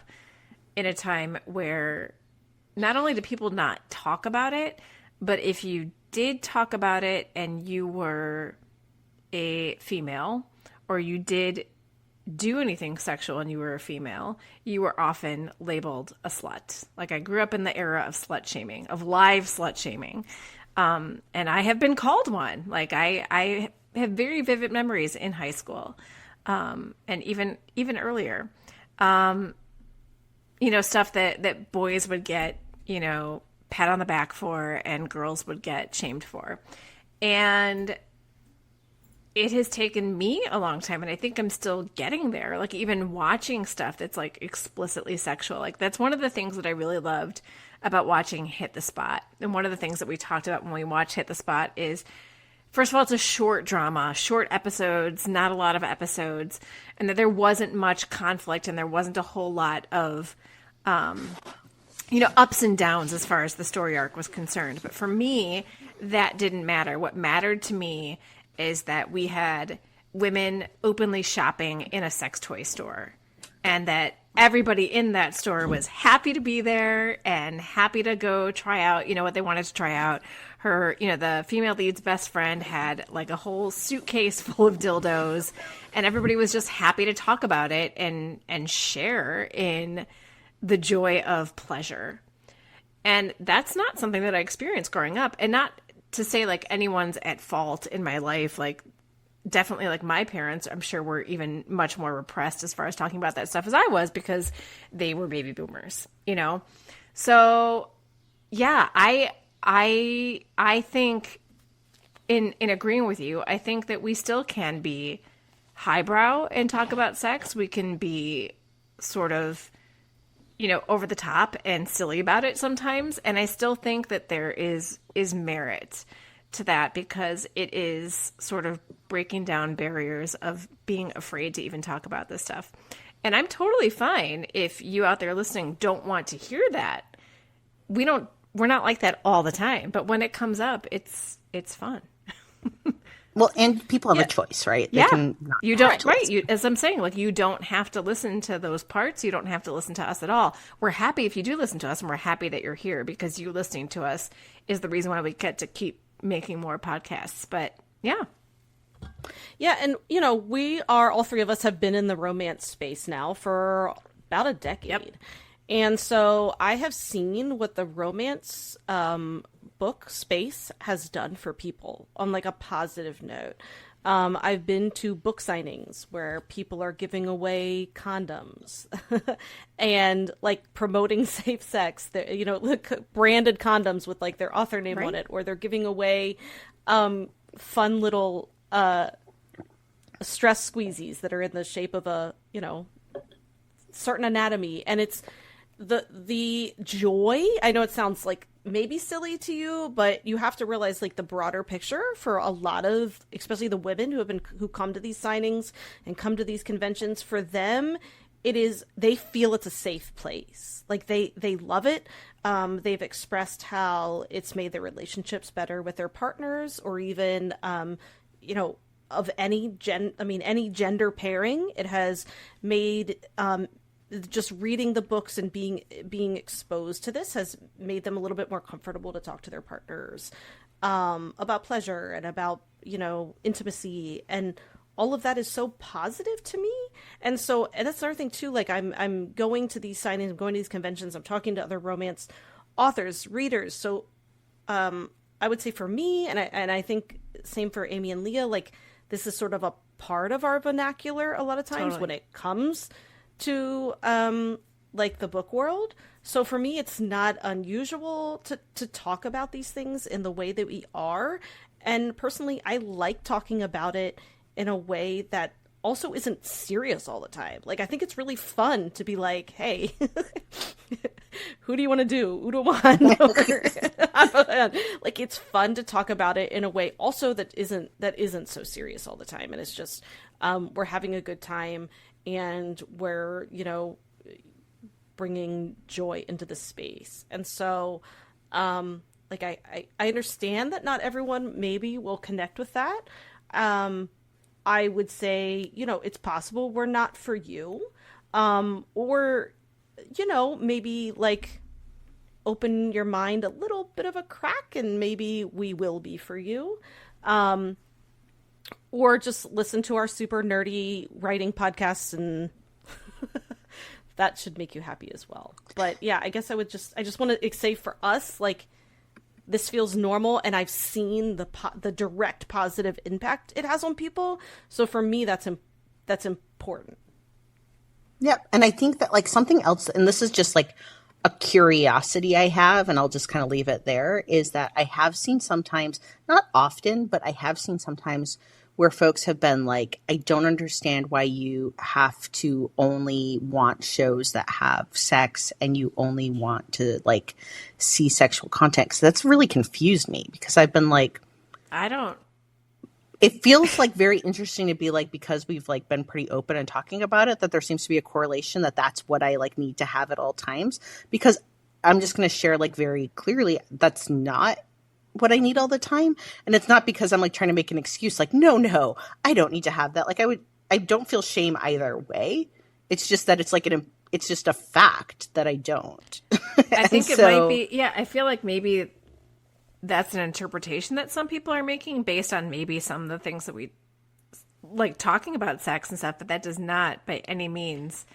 in a time where not only did people not talk about it, but if you did talk about it and you were a female, or you did do anything sexual and you were a female, you were often labeled a slut. Like I grew up in the era of slut shaming, of live slut shaming. And I have been called one. Like I have very vivid memories in high school. And even earlier, you know, stuff that boys would get, you know, pat on the back for and girls would get shamed for. And it has taken me a long time, and I think I'm still getting there. Like even watching stuff that's like explicitly sexual. Like that's one of the things that I really loved about watching Hit the Spot. And one of the things that we talked about when we watched Hit the Spot is, first of all, it's a short drama, short episodes, not a lot of episodes, and that there wasn't much conflict and there wasn't a whole lot of, you know, ups and downs as far as the story arc was concerned. But for me, that didn't matter. What mattered to me is that we had women openly shopping in a sex toy store, and that everybody in that store was happy to be there and happy to go try out, you know, what they wanted to try out. Her, you know, the female lead's best friend had like a whole suitcase full of dildos, and everybody was just happy to talk about it and share in the joy of pleasure. And that's not something that I experienced growing up, and not to say like anyone's at fault in my life. Like definitely like my parents, I'm sure, were even much more repressed as far as talking about that stuff as I was, because they were baby boomers, you know? So yeah, I think in agreeing with you, I think that we still can be highbrow and talk about sex. We can be sort of, you know, over the top and silly about it sometimes. And I still think that there is merit to that, because it is sort of breaking down barriers of being afraid to even talk about this stuff. And I'm totally fine if you out there listening don't want to hear that. We're not like that all the time, but when it comes up, it's fun. Well, and people have a choice, right? They Yeah, can not you have don't. to Right, listen. you, as I'm saying, like you don't have to listen to those parts. You don't have to listen to us at all. We're happy if you do listen to us, and we're happy that you're here because you listening to us is the reason why we get to keep making more podcasts. But yeah, and you know, we are all three of us have been in the romance space now for about a decade. Yep. And so I have seen what the romance book space has done for people on like a positive note. I've been to book signings where people are giving away condoms and like promoting safe sex. You know, branded condoms with like their author name on it, or they're giving away fun little stress squeezies that are in the shape of a, you know, certain anatomy. And it's the joy. I know it sounds like maybe silly to you, but you have to realize like the broader picture for a lot of, especially the women who come to these signings and come to these conventions. For them, they feel it's a safe place. Like they love it. They've expressed how it's made their relationships better with their partners, or even you know, of any gender pairing. It has made just reading the books and being exposed to this has made them a little bit more comfortable to talk to their partners about pleasure and about, you know, intimacy, and all of that is so positive to me. And that's another thing too. Like I'm going to these signings, I'm going to these conventions, I'm talking to other romance authors, readers. So I would say for me, and I think same for Amy and Leah, like this is sort of a part of our vernacular a lot of times when it comes to like the book world. So for me, it's not unusual to talk about these things in the way that we are. And personally, I like talking about it in a way that also isn't serious all the time. Like, I think it's really fun to be like, hey, who do you want to do? Udo-man. Like, it's fun to talk about it in a way also that isn't so serious all the time. And it's just, we're having a good time, and we're, you know, bringing joy into the space. And so, like, I understand that not everyone maybe will connect with that. I would say, you know, it's possible we're not for you. Or, you know, maybe like open your mind a little bit of a crack and maybe we will be for you. Or just listen to our super nerdy writing podcasts, and that should make you happy as well. But yeah, I guess I just want to say for us, like, this feels normal, and I've seen the direct positive impact it has on people. So for me, that's important. Yep. And I think that, like, something else, and this is just like a curiosity I have, and I'll just kind of leave it there, is that I have seen sometimes, not often, but I have seen sometimes where folks have been like, I don't understand why you have to only want shows that have sex and you only want to, like, see sexual content. So that's really confused me, because I've been like, it feels like very interesting to be like, because we've like been pretty open and talking about it, that there seems to be a correlation that that's what I like need to have at all times. Because I'm just going to share, like, very clearly, that's not what I need all the time. And it's not because I'm like trying to make an excuse, like, no, I don't need to have that. Like, I don't feel shame either way. It's just that it's like it's just a fact that I don't. I think it might be, yeah, I feel like maybe that's an interpretation that some people are making based on maybe some of the things that we like talking about sex and stuff, but that does not by any means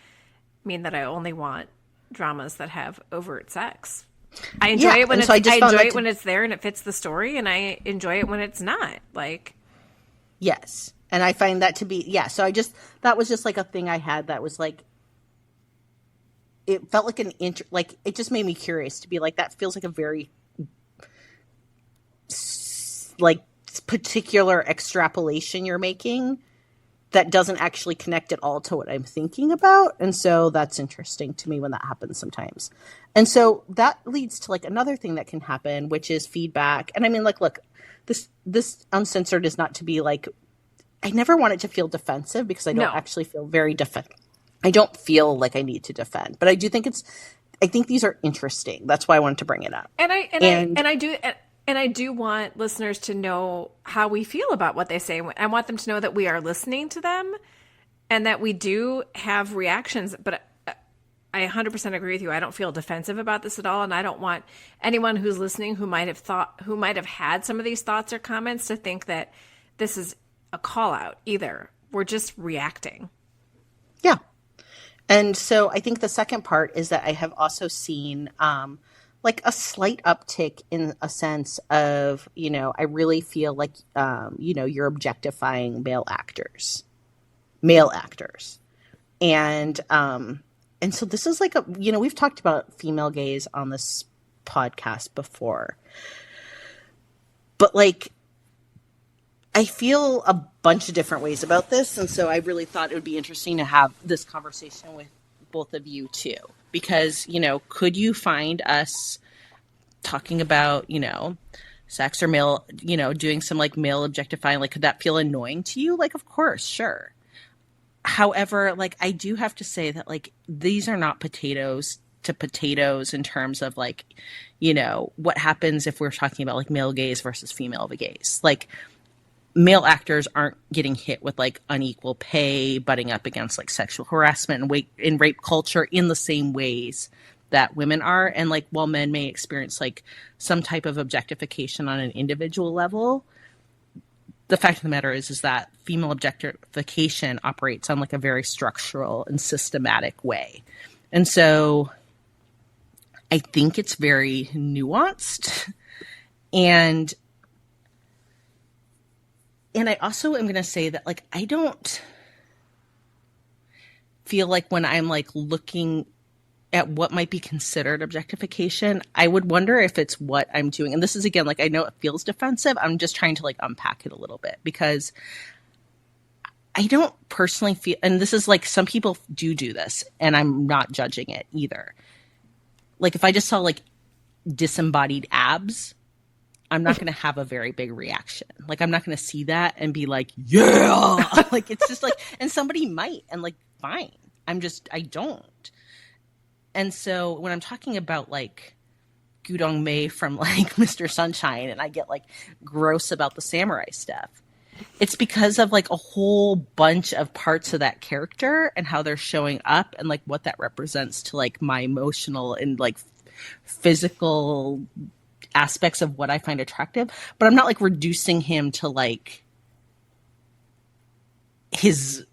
mean that I only want dramas that have overt sex. I enjoy it when it's, I enjoy it when it's there and it fits the story, and I enjoy it when it's not. Like, yes. And I find that to be, yeah. So that was just like a thing I had that was like, it felt like like, it just made me curious to be like, that feels like a very, like, particular extrapolation you're making that doesn't actually connect at all to what I'm thinking about. And so that's interesting to me when that happens sometimes. And so that leads to, like, another thing that can happen, which is feedback. And I mean, like, look, this Uncensored is not to be like, I never want it to feel defensive, because I don't actually feel very I don't feel like I need to defend, but I do think I think these are interesting. That's why I wanted to bring it up. And I do. And I do want listeners to know how we feel about what they say. I want them to know that we are listening to them and that we do have reactions. But I 100% agree with you. I don't feel defensive about this at all. And I don't want anyone who's listening who might have had some of these thoughts or comments to think that this is a call out either. We're just reacting. Yeah. And so I think the second part is that I have also seen like a slight uptick in a sense of, I really feel like, you're objectifying male actors. And so this is like we've talked about female gaze on this podcast before, but like, I feel a bunch of different ways about this. And so I really thought it would be interesting to have this conversation with both of you too, because, could you find us talking about, sex or male, doing some like male objectifying, like, could that feel annoying to you? Like, of course, sure. However, like, I do have to say that like, these are not potatoes to potatoes in terms of like, what happens if we're talking about like male gaze versus female gaze. Like, male actors aren't getting hit with like unequal pay, butting up against like sexual harassment and rape culture in the same ways that women are. And like, while men may experience like some type of objectification on an individual level, the fact of the matter is that female objectification operates on like a very structural and systematic way. And so I think it's very nuanced. And I also am going to say that, like, I don't feel like when I'm, like, looking at what might be considered objectification, I would wonder if it's what I'm doing. And this is, again, like, I know it feels defensive. I'm just trying to, like, unpack it a little bit because I don't personally feel, and this is, like, some people do this, and I'm not judging it either. Like, if I just saw, like, disembodied abs, I'm not going to have a very big reaction. Like, I'm not going to see that and be like, yeah, like, it's just like, and somebody might, and like, fine. I don't. And so when I'm talking about like Gudong Mei from like Mr. Sunshine, and I get like gross about the samurai stuff, it's because of like a whole bunch of parts of that character and how they're showing up and like what that represents to like my emotional and like physical aspects of what I find attractive. But I'm not like reducing him to like his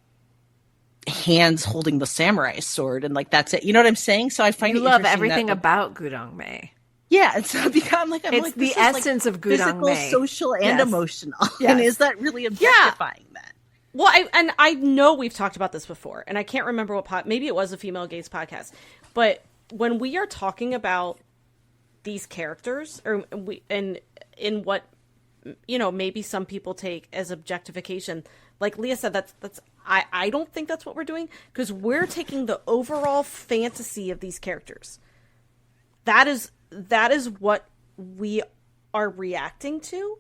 hands holding the samurai sword and like that's it. You know what I'm saying? So I find you love everything about Gudong Mei. Yeah, and so I'm like, it's the essence of Gudong Mei, physical, social, and emotional. Yes. And is that really objectifying that? Well, I know we've talked about this before, and I can't remember what maybe it was a female gaze podcast, but when we are talking about these characters, and in what maybe some people take as objectification, like Leah said, that's I don't think that's what we're doing, because we're taking the overall fantasy of these characters. That is what we are reacting to,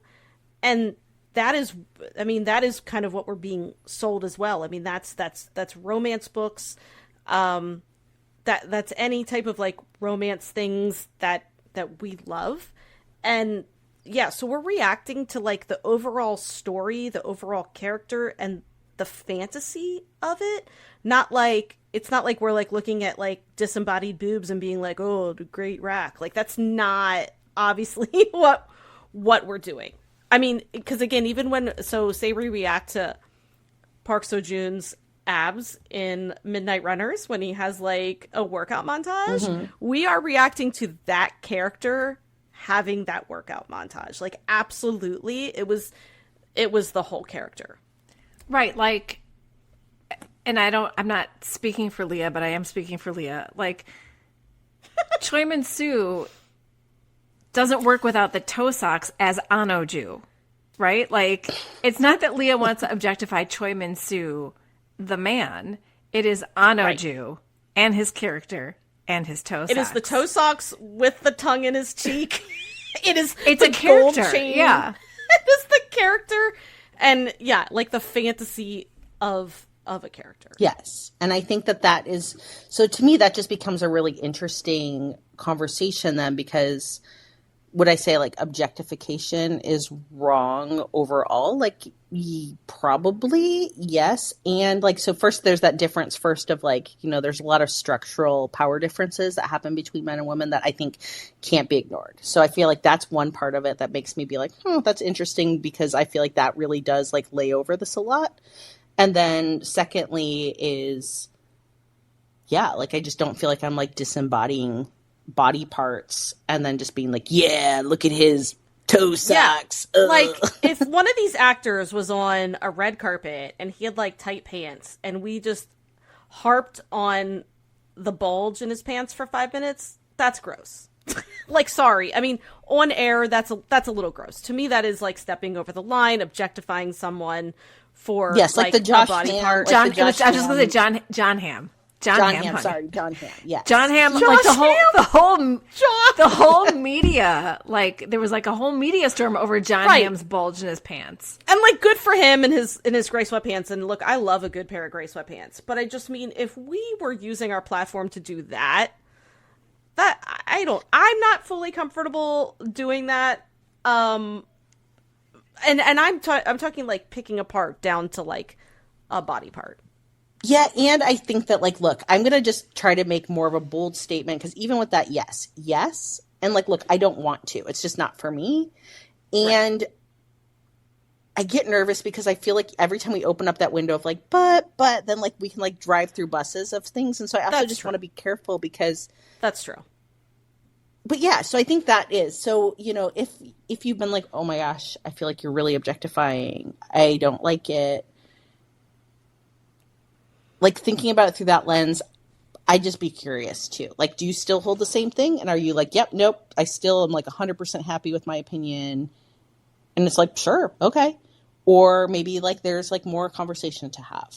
and that is kind of what we're being sold as well. I mean, that's romance books, that's any type of like romance things that we love, and yeah, so we're reacting to like the overall story, the overall character, and the fantasy of it. It's not like we're like looking at like disembodied boobs and being like, oh, the great rack. Like, that's not obviously what we're doing. I mean, because again, even say we react to Park Seo-joon's abs in Midnight Runners when he has like a workout montage, mm-hmm. we are reacting to that character having that workout montage. Like, absolutely, it was the whole character. Right, like, and I'm not speaking for Leah, but I am speaking for Leah. Like, Choi Min-soo doesn't work without the toe socks as Ano-ju, right? Like, it's not that Leah wants to objectify Choi Min-soo, the man. It is Ano-ju and his character and his toe socks. It is the toe socks with the tongue in his cheek. It's a character, chain. Yeah. It is the character. And yeah, like the fantasy of a character. Yes. And I think that is, so to me, that just becomes a really interesting conversation then, because would I say like objectification is wrong overall? Like probably yes. And like, so first there's that difference first of like, you know, there's a lot of structural power differences that happen between men and women that I think can't be ignored. So I feel like that's one part of it that makes me be like, oh, that's interesting, because I feel like that really does like lay over this a lot. And then secondly is, yeah, like I just don't feel like I'm like disembodying body parts and then just being like, yeah, look at his toe socks. Yeah. Like if one of these actors was on a red carpet and he had like tight pants and we just harped on the bulge in his pants for 5 minutes, that's gross. Like, sorry. I mean, on air, that's a little gross. To me, that is like stepping over the line, objectifying someone for yes, like the Josh body Hamm, part. like I was just going to say John Hamm. John Hamm. Sorry, John Hamm. Yeah, John Hamm. Josh Like Hamm? the whole media. Like there was like a whole media storm over John Hamm's bulge in his pants. And like, good for him in his gray sweatpants. And look, I love a good pair of gray sweatpants. But I just mean, if we were using our platform to do that I'm not fully comfortable doing that. And I'm talking like picking apart down to like a body part. Yeah, and I think that, like, look, I'm going to just try to make more of a bold statement, because even with that, yes. And, like, look, I don't want to. It's just not for me. And I get nervous because I feel like every time we open up that window of, like, but, then, like, we can, like, drive through buses of things. And so I also just want to be careful because... That's true. But, yeah, so I think that is. So, you know, if you've been like, oh, my gosh, I feel like you're really objectifying. I don't like it. Like, thinking about it through that lens, I'd just be curious, too. Like, do you still hold the same thing? And are you like, yep, nope, I still am, like, 100% happy with my opinion? And it's like, sure, okay. Or maybe, like, there's, like, more conversation to have.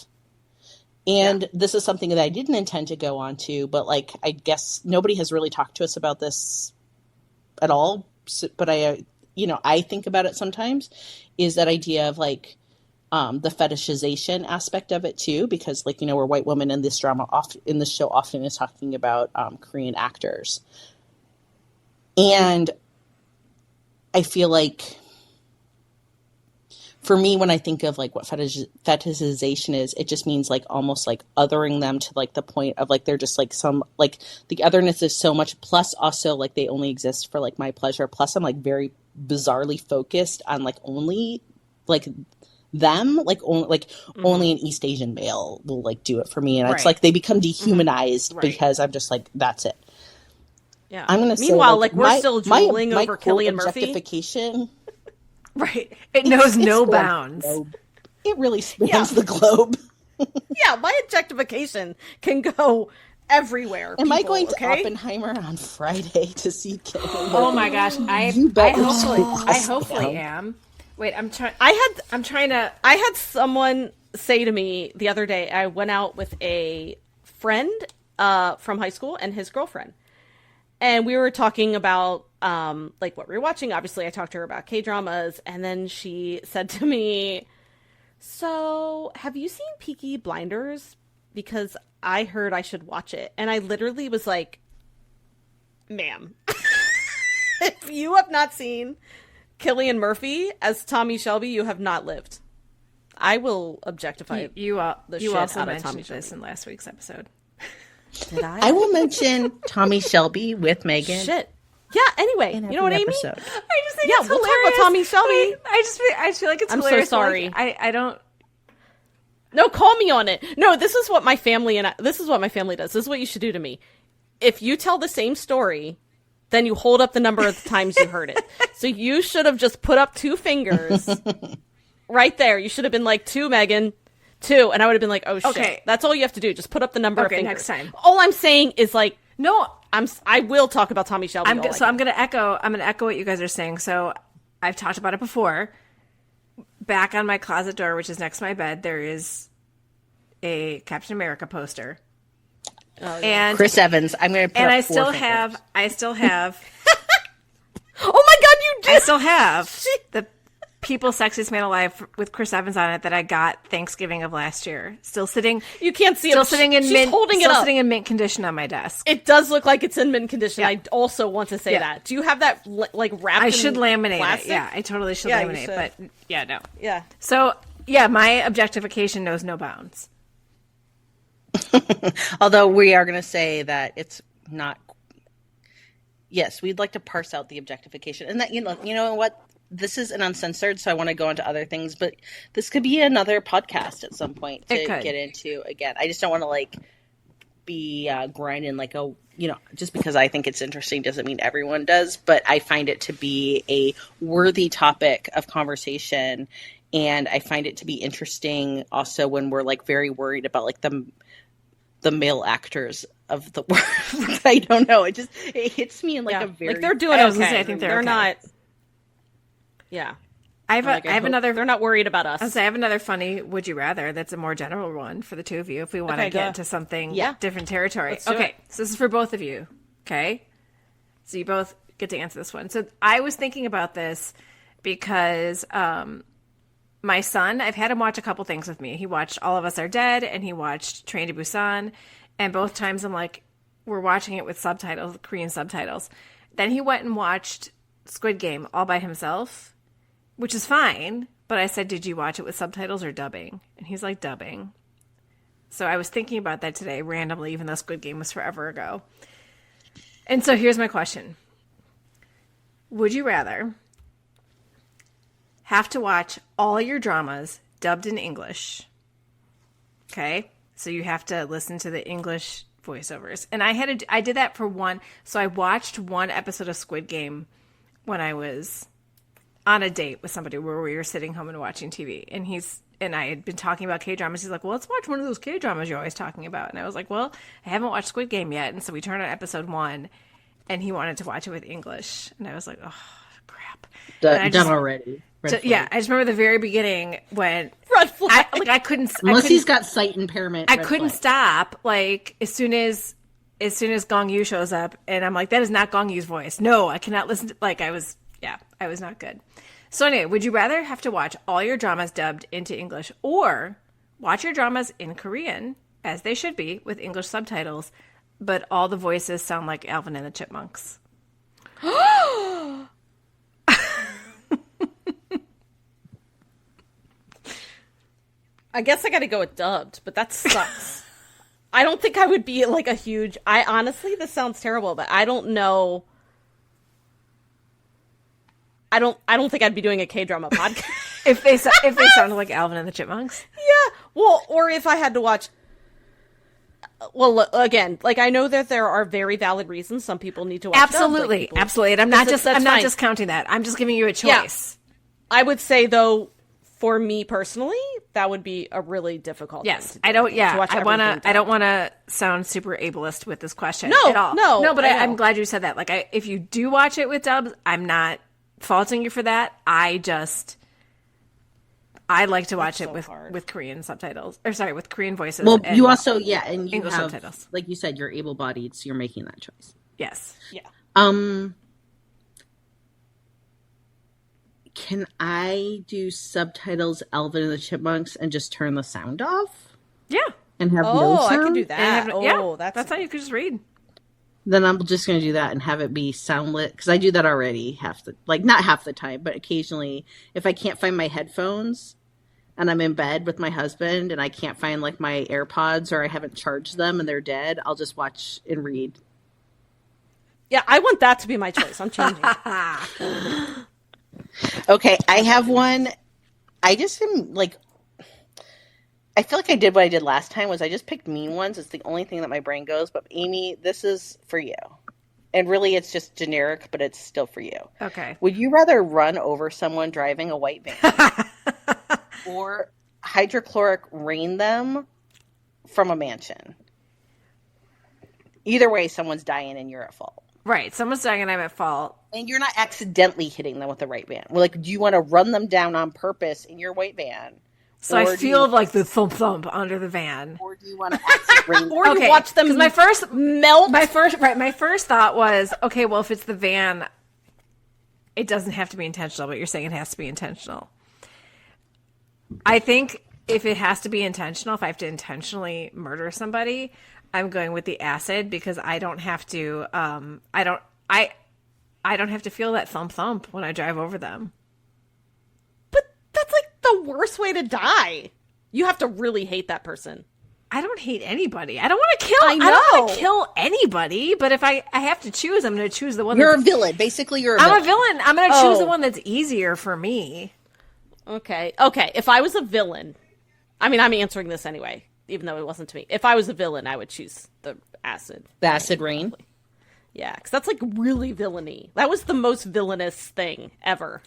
And this is something that I didn't intend to go on to, but, like, I guess nobody has really talked to us about this at all. So, but I think about it sometimes, is that idea of, like, the fetishization aspect of it too, because like, you know, we're white women in this drama in this show often is talking about Korean actors. And I feel like for me, when I think of like what fetishization is, it just means like almost like othering them to like the point of like, they're just like some, like the otherness is so much, plus also like they only exist for like my pleasure. Plus I'm like very bizarrely focused on like only like them, like only an East Asian male will like do it for me, and it's like they become dehumanized because I'm just like, that's it. Yeah. I'm gonna meanwhile, say, like we're still drooling over Cillian Murphy. Objectification, right? It knows no bounds. It really spans the globe. Yeah, my objectification can go everywhere. Am I going to Oppenheimer on Friday to see Cillian Murphy? Oh my gosh, I hopefully am. Wait, I'm trying to. I had someone say to me the other day, I went out with a friend from high school and his girlfriend. And we were talking about like what we were watching. Obviously, I talked to her about K-dramas. And then she said to me, so have you seen Peaky Blinders? Because I heard I should watch it. And I literally was like, ma'am, if you have not seen Cillian Murphy as Tommy Shelby, you have not lived. I will objectify you shit also out of mentioned Tommy Shelby. this in last week's episode. Did I? I will mention Tommy Shelby with Megan. Shit. Yeah. Anyway, you know what I mean. I just think Yeah, it's we'll talk hilarious. about Tommy Shelby. I feel like it's I'm so hilarious. sorry. Like, I don't. No, call me on it. No, this is what my family does. This is what you should do to me. If you tell the same story, then you hold up the number of times you heard it. So you should have just put up 2 fingers right there. You should have been like, 2, Megan, 2. And I would have been like, oh, shit. Okay. That's all you have to do. Just put up the number of fingers. Next time. All I'm saying is like, no, I will talk about Tommy Shelby. I'm going to echo what you guys are saying. So I've talked about it before. Back on my closet door, which is next to my bed, there is a Captain America poster. Oh, yeah. And Chris Evans. I'm going to put and up I 4 still fingers. have. Oh my God, you did! I still have People Sexiest Man Alive with Chris Evans on it that I got Thanksgiving of last year. Still sitting. You can't see still it. Sitting in She's mint, holding it still up. sitting in mint condition on my desk. It does look like it's in mint condition. Yeah. I also want to say that. Do you have that like wrapped? I in should laminate plastic? it. Yeah, I totally should Yeah, you laminate. should. But yeah, no. Yeah. So yeah, my objectification knows no bounds. Although we are going to say that it's not. Yes, we'd like to parse out the objectification, and that you know what. This is an uncensored, so I want to go into other things, but this could be another podcast at some point to get into again. I just don't want to like be grinding like a, just because I think it's interesting doesn't mean everyone does, but I find it to be a worthy topic of conversation. And I find it to be interesting also when we're like very worried about like the male actors of the world. I don't know. It hits me in like a very, like they're doing I okay. was gonna say, I think they're okay. not. Yeah. I have another. They're not worried about us. I have another funny "Would you rather?" That's a more general one for the two of you. If we want to get into something different territory. Okay, so this is for both of you. Okay, so you both get to answer this one. So I was thinking about this because my son, I've had him watch a couple things with me. He watched All of Us Are Dead and he watched Train to Busan, and both times I'm like, we're watching it with subtitles, Korean subtitles. Then he went and watched Squid Game all by himself. Which is fine, but I said, did you watch it with subtitles or dubbing? And he's like, dubbing. So I was thinking about that today randomly, even though Squid Game was forever ago. And so here's my question. Would you rather have to watch all your dramas dubbed in English? Okay? So you have to listen to the English voiceovers. And I did that for one. So I watched one episode of Squid Game when I was on a date with somebody where we were sitting home and watching TV. And I had been talking about K-dramas. He's like, well, let's watch one of those K-dramas you're always talking about. And I was like, well, I haven't watched Squid Game yet. And so we turned on episode 1 and he wanted to watch it with English. And I was like, oh, crap. Done already. Yeah, I just remember the very beginning when Red flag. I couldn't. Unless he's got sight impairment. I couldn't stop. Like as soon as Gong Yu shows up, and I'm like, that is not Gong Yu's voice. No, I cannot listen to. Like I was not good. So anyway, would you rather have to watch all your dramas dubbed into English or watch your dramas in Korean, as they should be, with English subtitles, but all the voices sound like Alvin and the Chipmunks? I guess I got to go with dubbed, but that sucks. I don't think I would be like a huge. Honestly, this sounds terrible, but I don't know. I don't think I'd be doing a K-drama podcast if they sounded like Alvin and the Chipmunks. Yeah, well, or if I had to watch. Well, again, like I know that there are very valid reasons some people need to watch. Absolutely, absolutely. And I'm not discounting that. I'm just giving you a choice. Yeah. I would say though, for me personally, that would be a really difficult. Yes, thing to do, I don't. Yeah, to watch I don't want to sound super ableist with this question. No, at all. no. But I'm glad you said that. Like, if you do watch it with dubs, I'm not faulting you for that. I like to watch it with Korean subtitles, or sorry, with Korean voices. Well, you also and you English have subtitles. Like you said, you're able-bodied, so you're making that choice. Yes. Yeah. Can I do subtitles Alvin and the Chipmunks and just turn the sound off? Yeah. And have no sound? I can do that. That's how you could just read. Then I'm just going to do that and have it be soundlit, because I do that already not half the time, but occasionally if I can't find my headphones and I'm in bed with my husband and I can't find like my AirPods or I haven't charged them and they're dead, I'll just watch and read. Yeah, I want that to be my choice. I'm changing. Okay, I have one. I just am like, I feel like I did what I did last time was I just picked mean ones. It's the only thing that my brain goes. But Amy, this is for you. And really it's just generic, but it's still for you. Okay. Would you rather run over someone driving a white van or hydrochloric rain them from a mansion? Either way, someone's dying and you're at fault. Right. Someone's dying and I'm at fault. And you're not accidentally hitting them with the right van. Well, like, do you want to run them down on purpose in your white van? So I feel like the thump thump under the van. Or do you want to accidentally Or you watch them my first melt? My first thought was, okay, well, if it's the van, it doesn't have to be intentional, but you're saying it has to be intentional. I think if it has to be intentional, if I have to intentionally murder somebody, I'm going with the acid because I don't have to. I don't have to feel that thump thump when I drive over them. But that's like the worst way to die. You have to really hate that person. I don't hate anybody. I don't want to kill. I know. I don't want to kill anybody. But if I have to choose, I'm going to choose the one. You're a villain. Basically, you're a villain. I'm a villain. I'm going to choose the one that's easier for me. Okay. If I was a villain, I mean, I'm answering this anyway, even though it wasn't to me. If I was a villain, I would choose the acid. The acid rain. Yeah, because that's like really villainy. That was the most villainous thing ever.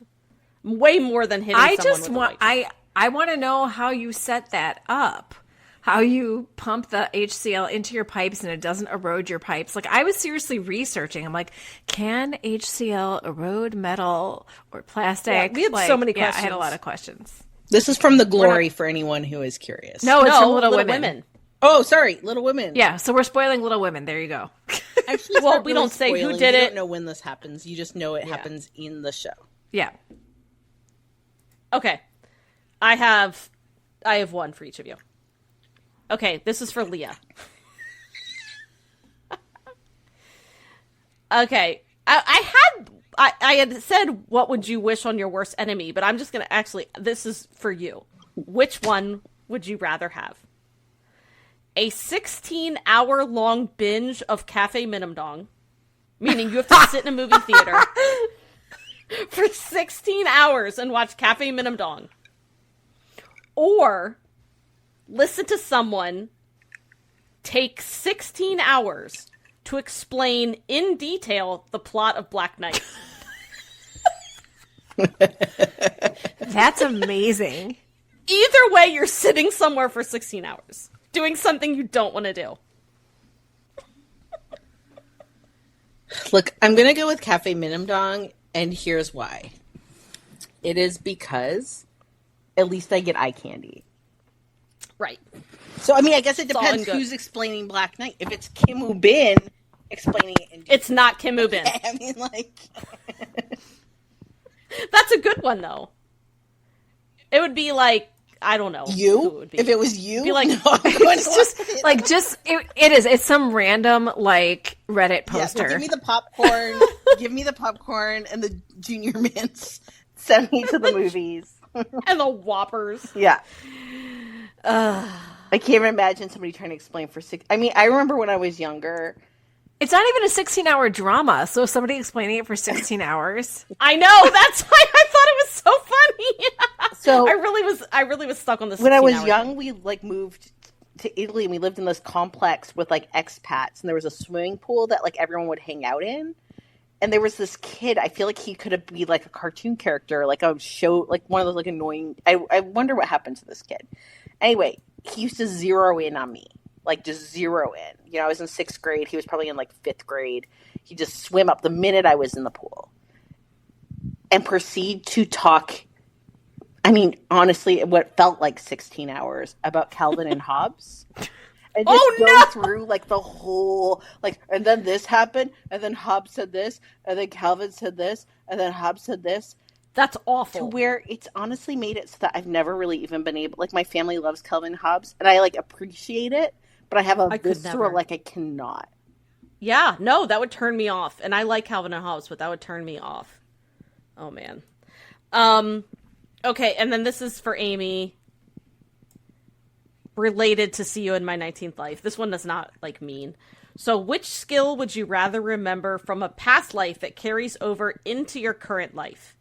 Way more than hitting someone with a light. I want to know how you set that up. How you pump the HCl into your pipes and it doesn't erode your pipes. Like, I was seriously researching. I'm like, can HCl erode metal or plastic? Yeah, we had so many questions. I had a lot of questions. This is from The Glory for anyone who is curious. No, it's from Little Women. Oh, sorry, Little Women. Yeah, so we're spoiling Little Women. There you go. Actually, well, we don't say who did it. You don't know when this happens. You just know it happens in the show. Yeah. Okay. I have one for each of you. Okay, this is for Leah. Okay. I had said, what would you wish on your worst enemy? But I'm just going to this is for you. Which one would you rather have? A 16-hour-long binge of Cafe Minimdong, meaning you have to sit in a movie theater for 16 hours and watch Cafe Minimdong. Or listen to someone take 16 hours to explain in detail the plot of Black Knight. That's amazing. Either way, you're sitting somewhere for 16 hours, doing something you don't want to do. Look, I'm going to go with Cafe Minimdong, and here's why. It is because at least I get eye candy. Right. So, I mean, I guess it It's all depends in good. who's explaining Black Knight. If it's Kim Woo Bin explaining it in It's not Kim Woo Bin. I mean, like... That's a good one, though. It would be like, I don't know. You? Who it would be. If it was you? It'd be like, no, I'm going It's just like it's some random like Reddit poster. Yeah, well, give me the popcorn. Give me the popcorn and the Junior Mints. Send me to the movies. and the Whoppers. Yeah. I can't imagine somebody trying to explain for 6. I mean, I remember when I was younger. It's not even a 16-hour drama, so somebody explaining it for 16 hours. I know. That's why I thought it was so funny. So I really was stuck on this. When I was young, we like moved to Italy and we lived in this complex with like expats, and there was a swimming pool that like everyone would hang out in. And there was this kid. I feel like he could have been like a cartoon character, like a show, like one of those like annoying. I wonder what happened to this kid. Anyway, he used to zero in on me. Like, just zero in. You know, I was in 6th grade. He was probably in, like, 5th grade. He just swim up the minute I was in the pool. And proceed to talk, I mean, honestly, what felt like 16 hours about Calvin and Hobbes. And just go through, like, the whole, like, and then this happened, and then Hobbes said this, and then Calvin said this, and then Hobbes said this. That's awful. To where it's honestly made it so that I've never really even been able, like, my family loves Calvin and Hobbes, and I, like, appreciate it. But I have a visceral, like, I cannot. Yeah, no, that would turn me off. And I like Calvin and Hobbes, but that would turn me off. Oh, man. Okay, and then this is for Amy. Related to See You in My 19th Life. This one is not, like, mean. So, which skill would you rather remember from a past life that carries over into your current life?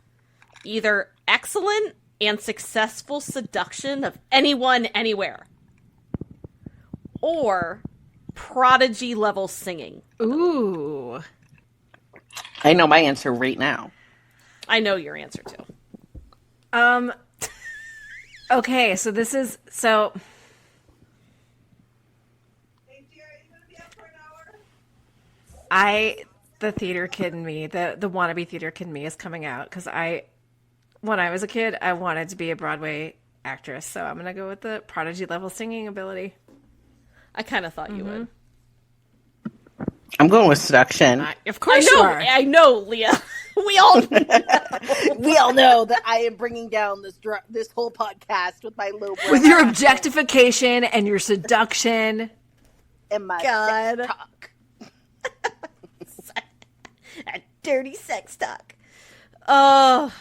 Either excellent and successful seduction of anyone, anywhere. Or prodigy level singing. Ooh. I know my answer right now. I know your answer too. Okay, so this is so. The theater kid in me, the wannabe theater kid in me is coming out because when I was a kid, I wanted to be a Broadway actress. So I'm gonna go with the prodigy level singing ability. I kind of thought you would. I'm going with seduction. Of course you are. I know, Leah. We all We all know that I am bringing down this whole podcast with my low breath. With your objectification and your seduction. And my God. sex talk. A dirty sex talk. Oh,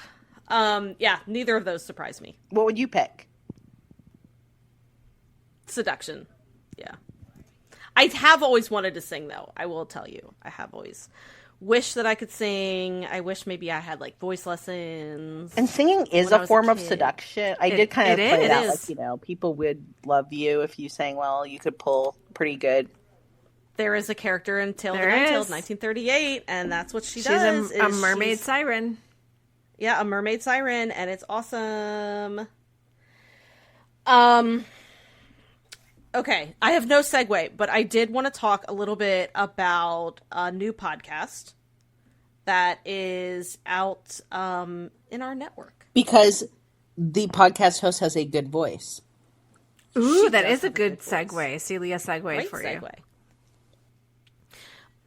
yeah, neither of those surprise me. What would you pick? Seduction. Yeah. I have always wanted to sing, though. I will tell you. I have always wished that I could sing. I wish maybe I had, like, voice lessons. And singing is a form of seduction. I did kind of play it out. Like, you know, people would love you if you sang well. You could pull pretty good. There is a character in Tale of the Night-Tailed 1938, and that's what she does. She's a mermaid siren. Yeah, a mermaid siren, and it's awesome. Okay, I have no segue, but I did want to talk a little bit about a new podcast that is out in our network. Because the podcast host has a good voice. Ooh, that is a good segue. Celia segued for you.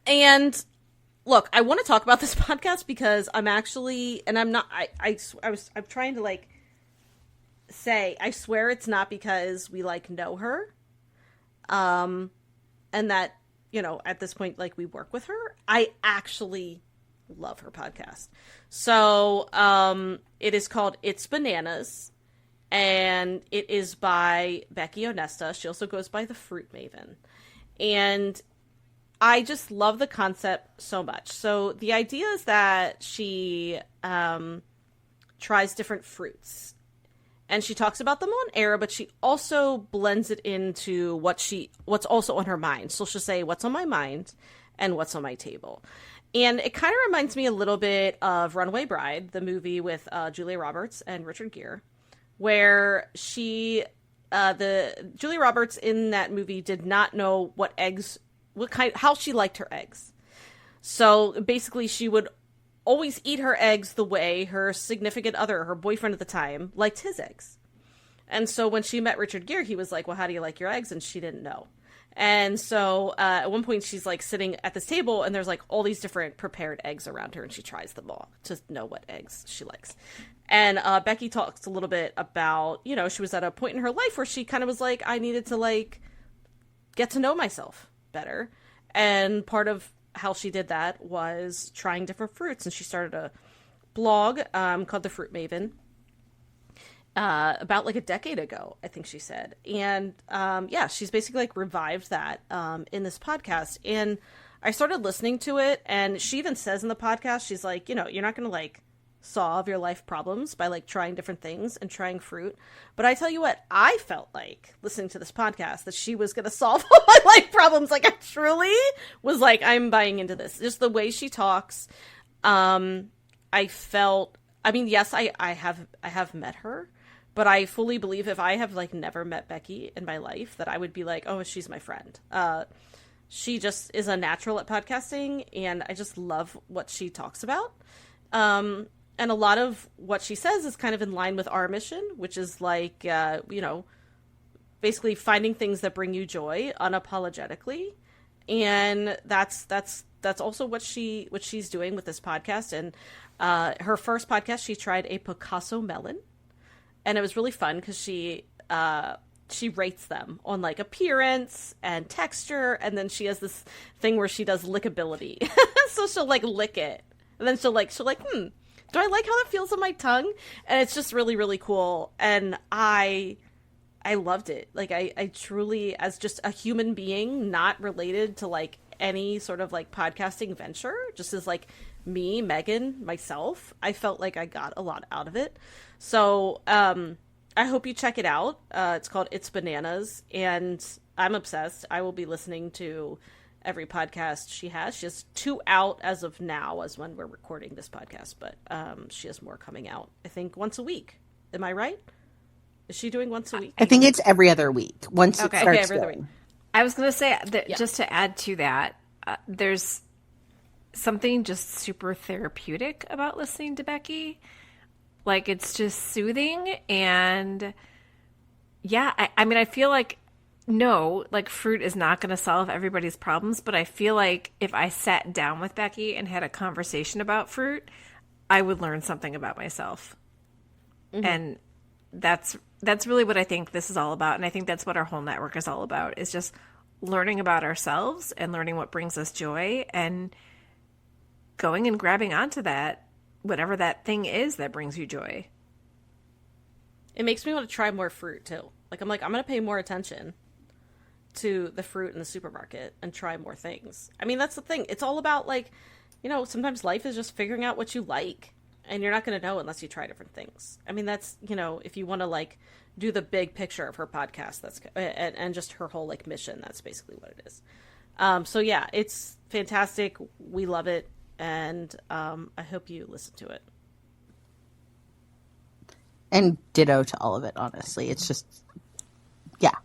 And look, I want to talk about this podcast because I'm actually, and I'm not, I'm trying to like say, I swear it's not because we like know her. And that, you know, at this point, like we work with her. I actually love her podcast. So, it is called It's Bananas, and it is by Becky Onesta. She also goes by the Fruit Maven. And I just love the concept so much. So the idea is that she tries different fruits. And she talks about them on air, but she also blends it into what's also on her mind. So she'll say, what's on my mind and what's on my table. And it kind of reminds me a little bit of Runaway Bride, the movie with Julia Roberts and Richard Gere, where Julia Roberts in that movie did not know how she liked her eggs. So basically she would always eat her eggs the way her significant other, her boyfriend at the time, liked his eggs. And so when she met Richard Gere, he was like, well, how do you like your eggs? And she didn't know. And so at one point she's like sitting at this table and there's like all these different prepared eggs around her and she tries them all to know what eggs she likes. And Becky talks a little bit about, you know, she was at a point in her life where she kind of was like, I needed to like get to know myself better. And part of how she did that was trying different fruits. And she started a blog called The Fruit Maven about like a decade ago, I think she said. And yeah, she's basically like revived that in this podcast. And I started listening to it. And she even says in the podcast, she's like, you know, you're not going to like solve your life problems by like trying different things and trying fruit. But I tell you what, I felt like listening to this podcast that she was going to solve all my life problems. Like I truly was like, I'm buying into this. Just the way she talks. I felt, I mean, yes, I have met her, but I fully believe if I have like never met Becky in my life that I would be like, oh, she's my friend. She just is a natural at podcasting and I just love what she talks about. And a lot of what she says is kind of in line with our mission, which is like, you know, basically finding things that bring you joy unapologetically. And that's also what she's doing with this podcast. And her first podcast, she tried a Picasso melon, and it was really fun because she rates them on like appearance and texture. And then she has this thing where she does lickability. So she'll like lick it and then she'll like, do I like how that feels on my tongue? And it's just really, really cool. And I loved it. Like I truly, as just a human being, not related to like any sort of like podcasting venture, just as like me, Megan, myself, I felt like I got a lot out of it. So, I hope you check it out. It's called It's Bananas and I'm obsessed. I will be listening to every podcast she has. She has 2 out as of now, as when we're recording this podcast, but she has more coming out, I think, once a week. Am I right? Is she doing once a week? I think it's every other week. Once it starts every other going. week. I was going to say that just to add to that, there's something just super therapeutic about listening to Becky. Like, it's just soothing. And yeah, I mean, I feel like, no, like fruit is not going to solve everybody's problems, but I feel like if I sat down with Becky and had a conversation about fruit, I would learn something about myself. And that's really what I think this is all about. And I think that's what our whole network is all about, is just learning about ourselves and learning what brings us joy and going and grabbing onto that, whatever that thing is that brings you joy. It makes me want to try more fruit too. Like, I'm going to pay more attention to the fruit in the supermarket and try more things. I mean, that's the thing. It's all about, like, you know, sometimes life is just figuring out what you like, and you're not going to know unless you try different things. I mean, that's, you know, if you want to, like, do the big picture of her podcast, that's, and just her whole, like, mission, that's basically what it is. So yeah, it's fantastic. We love it. And, I hope you listen to it. And ditto to all of it, honestly. It's just, yeah,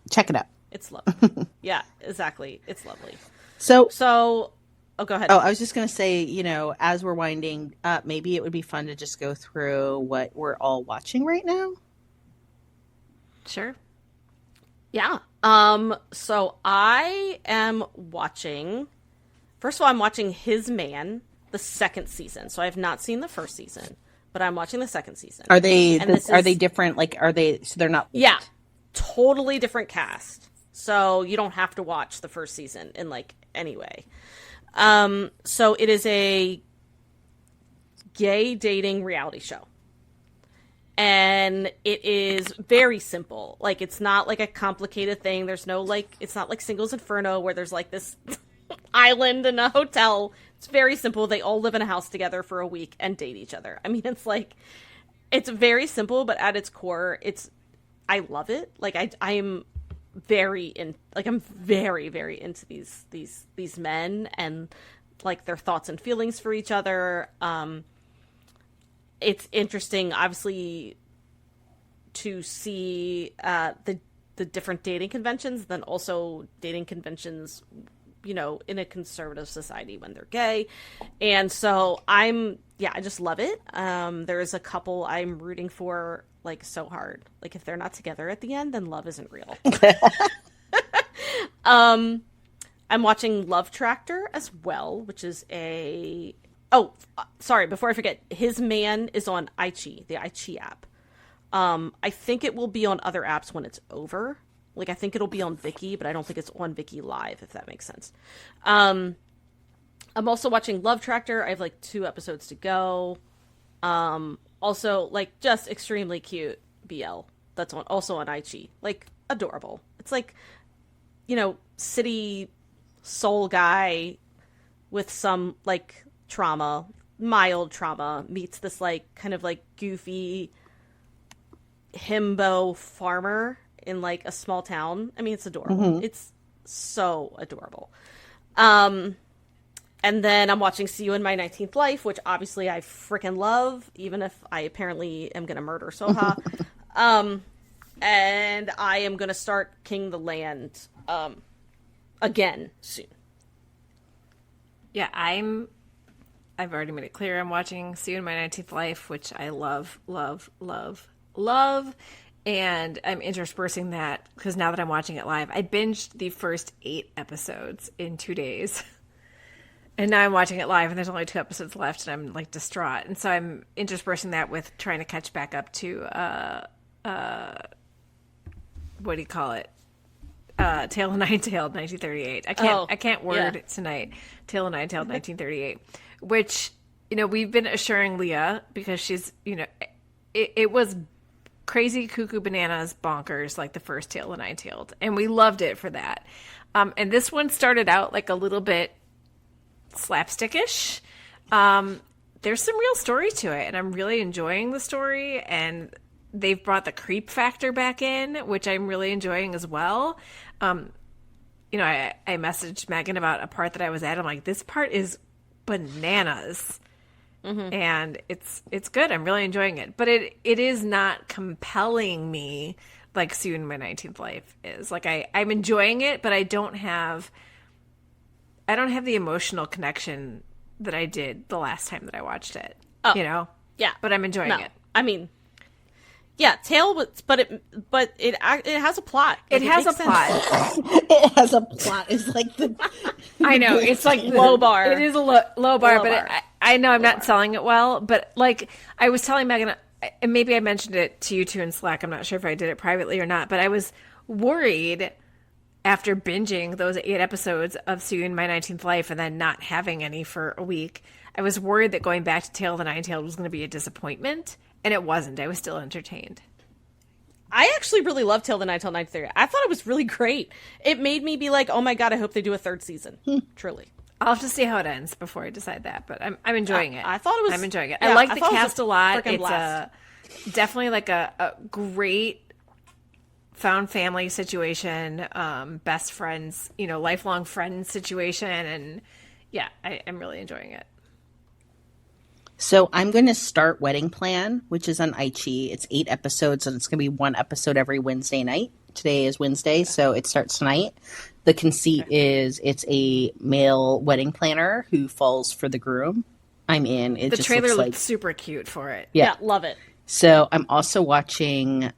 check it out. It's lovely. Yeah, exactly. It's lovely. So, oh, go ahead. Oh, I was just going to say, you know, as we're winding up, maybe it would be fun to just go through what we're all watching right now. Sure. Yeah. So I am watching, first of all, I'm watching His Man, the second season. So I have not seen the first season, but I'm watching the second season. Are they different? Like, so they're not? Yeah. Totally different cast. So you don't have to watch the first season in, like, any way. So it is a gay dating reality show. And it is very simple. Like, it's not like a complicated thing. There's no, like, it's not like Singles Inferno where there's, like, this island and a hotel. It's very simple. They all live in a house together for a week and date each other. I mean, it's like, it's very simple, but at its core, I love it. Like, I'm very, very into these men and, like, their thoughts and feelings for each other. It's interesting, obviously, to see the different dating conventions, then also dating conventions, you know, in a conservative society when they're gay. And so I just love it. There is a couple I'm rooting for, like, so hard. Like, if they're not together at the end, then love isn't real. I'm watching Love Tractor as well, which is sorry, before I forget, His Man is on iQIYI, the iQIYI app. I think it will be on other apps when it's over. Like, I think it'll be on Viki, but I don't think it's on Viki Live, if that makes sense. I'm also watching Love Tractor. I have, like, 2 episodes to go. Also, like, just extremely cute BL. That's also on iQIYI. Like, adorable. It's like, you know, city soul guy with some, like, trauma, mild trauma, meets this, like, kind of, like, goofy himbo farmer in, like, a small town. I mean, it's adorable. Mm-hmm. It's so adorable. And then I'm watching See You in My 19th Life, which obviously I freaking love, even if I apparently am going to murder Soha. And I am going to start King the Land again soon. Yeah, I've already made it clear I'm watching See You in My 19th Life, which I love, love, love, love. And I'm interspersing that because now that I'm watching it live, I binged the first 8 episodes in 2 days. And now I'm watching it live and there's only 2 episodes left and I'm, like, distraught. And so I'm interspersing that with trying to catch back up to, what do you call it? Tale of Nine-Tailed 1938. I can't word it tonight. Tale of Nine-Tailed 1938. Which, you know, we've been assuring Leah because she's, you know, it was crazy, cuckoo, bananas, bonkers, like the first Tale of Nine-Tailed. And we loved it for that. And this one started out, like, a little bit slapstickish. There's some real story to it, and I'm really enjoying the story, and they've brought the creep factor back in, which I'm really enjoying as well. You know, I messaged Megan about a part that I was at. I'm like, this part is bananas. Mm-hmm. And it's good. I'm really enjoying it. But it is not compelling me like See You in My 19th Life is. Like, I'm enjoying it, but I don't have the emotional connection that I did the last time that I watched it. Oh, you know? Yeah. But I'm enjoying it. I mean, yeah, but it has a plot. Like, it has a plot. It has a plot. It's like the I know, it's like low bar. It is a low bar, but I know I'm not selling it well, but like I was telling Megan, and maybe I mentioned it to you two in Slack. I'm not sure if I did it privately or not, but I was worried after binging those 8 episodes of Soon My 19th Life and then not having any for a week. I was worried that going back to Tale of the Nine-Tailed was going to be a disappointment, and it wasn't. I was still entertained. I actually really loved Tale of the Nine-Tailed Ninth Theory. I thought it was really great. It made me be like, oh my god, I hope they do a 3rd season. Truly. I'll have to see how it ends before I decide that, but I'm enjoying it. I thought it was... I'm enjoying it. Yeah, I like the thought it was cast a lot. It's blast. Definitely like a great found family situation, best friends, lifelong friends situation, and yeah, I'm really enjoying it. So I'm going to start Wedding Plan, which is on Aichi. It's 8 episodes, and it's going to be 1 episode every Wednesday night. Today is Wednesday, so it starts tonight. The conceit is it's a male wedding planner who falls for the groom. I'm in. The trailer looked super cute for it. Yeah, love it. So I'm also watching...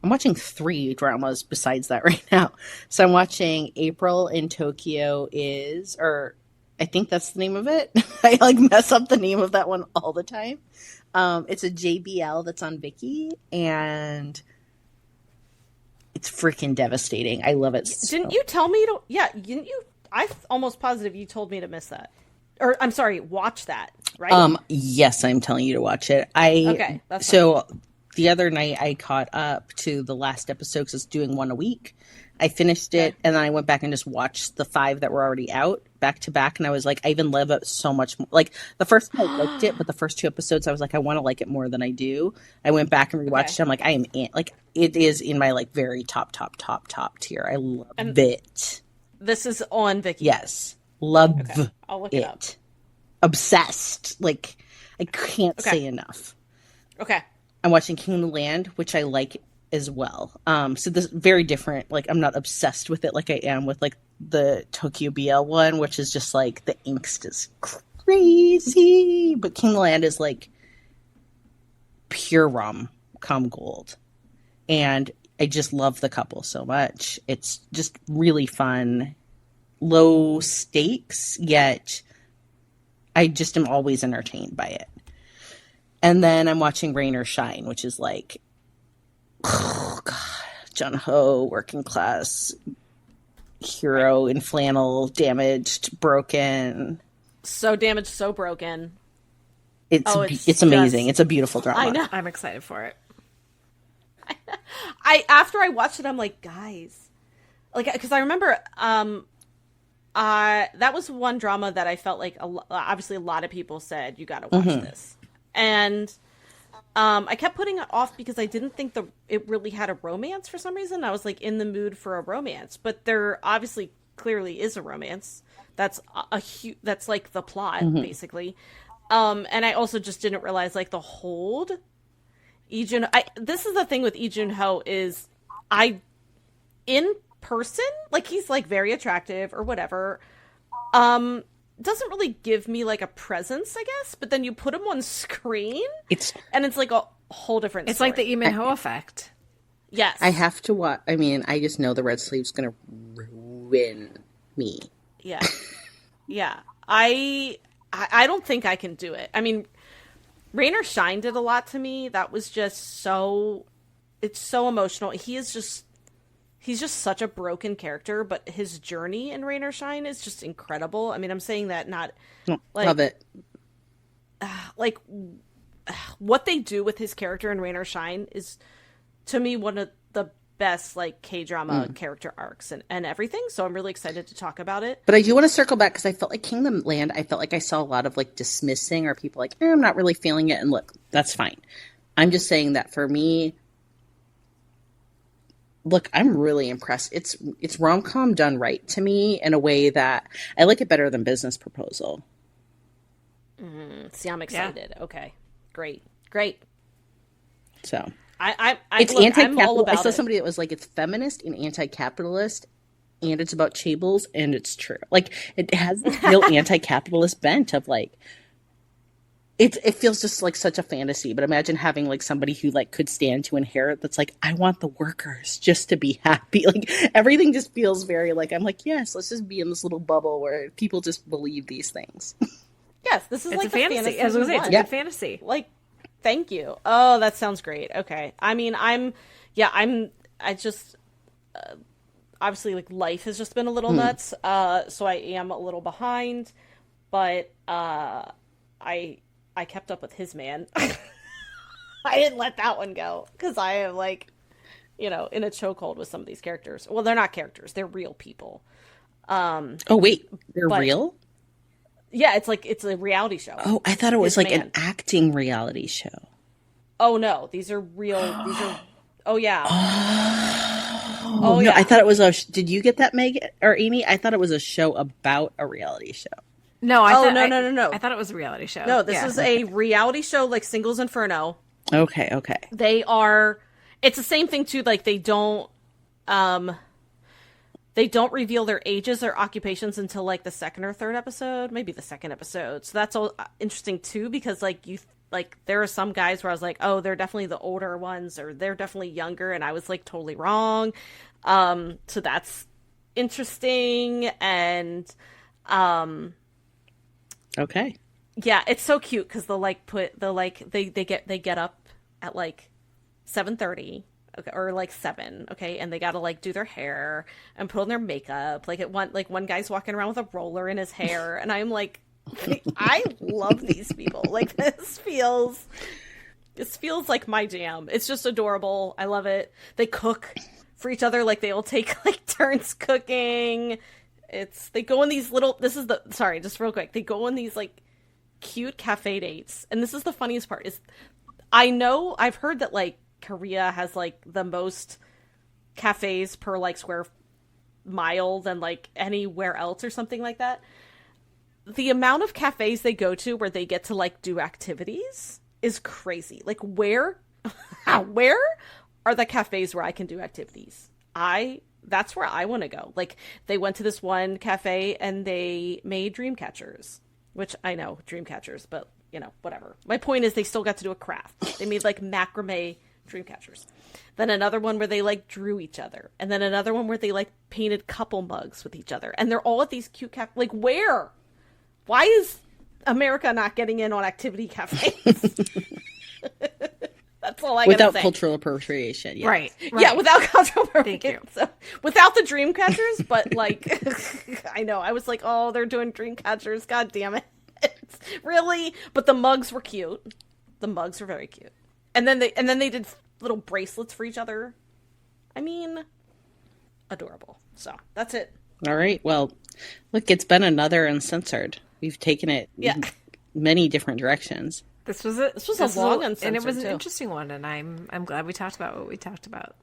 I'm watching 3 dramas besides that right now. So I'm watching April in Tokyo I think that's the name of it. I mess up the name of that one all the time. It's a JBL that's on Viki, and it's freaking devastating. I love it. Didn't you tell me to? Yeah, didn't you? I'm almost positive you told me to miss that, or I'm sorry, watch that. Right? Yes, I'm telling you to watch it. Okay, that's so. Fine. The other night I caught up to the last episode because it's doing 1 a week. I finished it, and then I went back and just watched the 5 that were already out back to back. And I was like, I even love it so much more. Like, the first time I liked it, but the first 2 episodes, I was like, I want to like it more than I do. I went back and rewatched it. I'm like, I am in. Like, it is in my, like, very top tier. I love it. This is on Viki. Yes. Love I'll look it up. Obsessed. Like, I can't say enough. Okay. I'm watching King of the Land, which I like as well. So this is very different. Like, I'm not obsessed with it like I am with like the Tokyo BL one, which is just like the angst is crazy. But King of the Land is like pure rom-com gold. And I just love the couple so much. It's just really fun, low stakes, yet I just am always entertained by it. And then I'm watching Rain or Shine, which is like, oh god, Jun Ho, working class hero in flannel, damaged, broken. So damaged, so broken. It's amazing. It's a beautiful drama. I know. I'm excited for it. After I watched it, I'm like, guys, like, because I remember, that was one drama that I felt like obviously a lot of people said you got to watch this. And I kept putting it off because I didn't think it really had a romance for some reason. I was like in the mood for a romance, but there obviously clearly is a romance. That's that's like the plot basically. And I also just didn't realize like the hold. This is the thing with Lee Jun-ho is in person, like he's like very attractive or whatever. Doesn't really give me like a presence, I guess, but then you put him on screen and it's like a whole different It's story. like the Lee Min-ho effect. Yes. I have to watch. I mean, I just know the red sleeve's going to ruin me. Yeah. Yeah. I don't think I can do it. I mean, Rain or Shine did a lot to me. That was just it's so emotional. He's just such a broken character, but his journey in Rain or Shine is just incredible. I mean, I'm saying that not like, love it. Like what they do with his character in Rain or Shine is to me one of the best like K-drama character arcs and everything. So I'm really excited to talk about it. But I do want to circle back because I felt like Kingdom Land, I felt like I saw a lot of like dismissing or people like, I'm not really feeling it. And look, that's fine. I'm just saying that for me, look, I'm really impressed. It's rom-com done right to me in a way that I like it better than Business Proposal. See, I'm excited. Yeah. Okay, great. So it's anti-capitalist. I saw somebody that was like, it's feminist and anti-capitalist, and it's about chaebol, and it's true. Like it has this real anti-capitalist bent of like. It feels just like such a fantasy, but imagine having like somebody who like could stand to inherit that's like, I want the workers just to be happy. Like everything just feels very like, I'm like, yes, let's just be in this little bubble where people just believe these things. Yes, this is It's like a fantasy. As I was saying, it's a good fantasy. Like, thank you. Oh, that sounds great. Okay. I mean, I just, obviously, like, life has just been a little nuts, so I am a little behind, but I kept up with his man. I didn't let that one go, because I am, like, in a chokehold with some of these characters. Well, they're not characters. They're real people. Oh, wait. They're real? Yeah, it's a reality show. Oh, I thought it was like an acting reality show. Oh, no. These are real. Oh, yeah. Oh, no, yeah. I thought it was did you get that, Meg or Amy? I thought it was a show about a reality show. No, no. I thought it was a reality show. No, this is a reality show like Singles Inferno. Okay. It's the same thing too, like they don't reveal their ages or occupations until like the second or third episode, maybe the second episode. So that's all interesting too, because like there are some guys where I was like, oh, they're definitely the older ones, or they're definitely younger, and I was like totally wrong. So that's interesting. And okay. Yeah, it's so cute because they get up at like 7:30, okay, or like 7, okay, and they gotta like do their hair and put on their makeup. One guy's walking around with a roller in his hair, and I'm like, I love these people. Like this feels like my jam. It's just adorable. I love it. They cook for each other, like they all take like turns cooking. They go on these little. Just real quick. They go on these like cute cafe dates, and this is the funniest part. Is I've heard that like Korea has like the most cafes per like square mile than like anywhere else or something like that. The amount of cafes they go to where they get to like do activities is crazy. Like where are the cafes where I can do activities? That's where I want to go. Like they went to this one cafe and they made dream catchers, which I know dream catchers, but whatever. My point is they still got to do a craft. They made like macrame dream catchers. Then another one where they like drew each other. And then another one where they like painted couple mugs with each other. And they're all at these cute like where? Why is America not getting in on activity cafes? That's all I gotta say. Without cultural appropriation. Yes. Right. Yeah, without cultural appropriation. Thank you. So, without the dream catchers, but like, I know. I was like, oh, they're doing dream catchers. God damn it. Really? But the mugs were cute. The mugs were very cute. And then they did little bracelets for each other. I mean, adorable. So, that's it. All right. Well, look, it's been another Uncensored. We've taken it many different directions. This was a long Uncensored, and it was an too. Interesting one, and I'm glad we talked about what we talked about.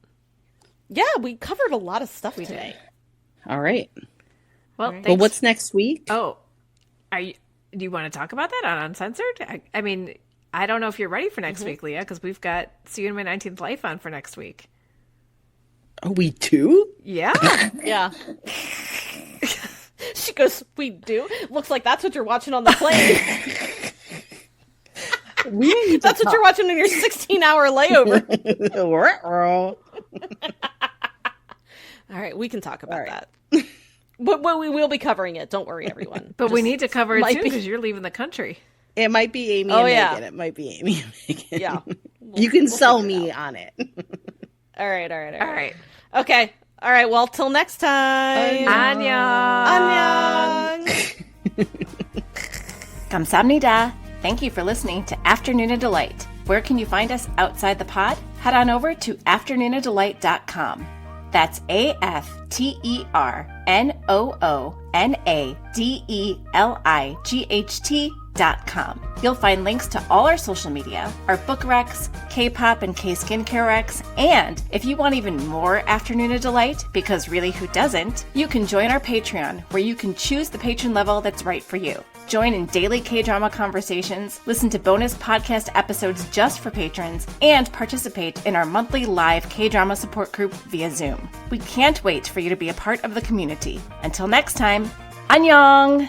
Yeah, we covered a lot of stuff today. All right. Well, well, what's next week? Oh, do you want to talk about that on Uncensored? I mean, I don't know if you're ready for next week, Leah, because we've got See You in My 19th Life on for next week. Oh, we do? Yeah. Yeah. She goes, we do? Looks like that's what you're watching on the plane. That's what you're watching in your 16-hour layover. All right, we can talk about that. But we will be covering it. Don't worry, everyone. But we need to cover it soon because you're leaving the country. It might be Amy and Megan. It might be Amy and Megan. Yeah. You can sell me on it. All right. Okay. All right. Well, till next time. Annyeong. Kamsahamnida. Thank you for listening to Afternoona Delight. Where can you find us outside the pod? Head on over to afternoonadelight.com. That's AFternoonadelight.com. You'll find links to all our social media, our book recs, K-pop and K-skincare recs, and if you want even more Afternoona Delight, because really who doesn't, you can join our Patreon, where you can choose the patron level that's right for you. Join in daily K-drama conversations, listen to bonus podcast episodes just for patrons, and participate in our monthly live K-drama support group via Zoom. We can't wait for you to be a part of the community. Until next time, annyeong!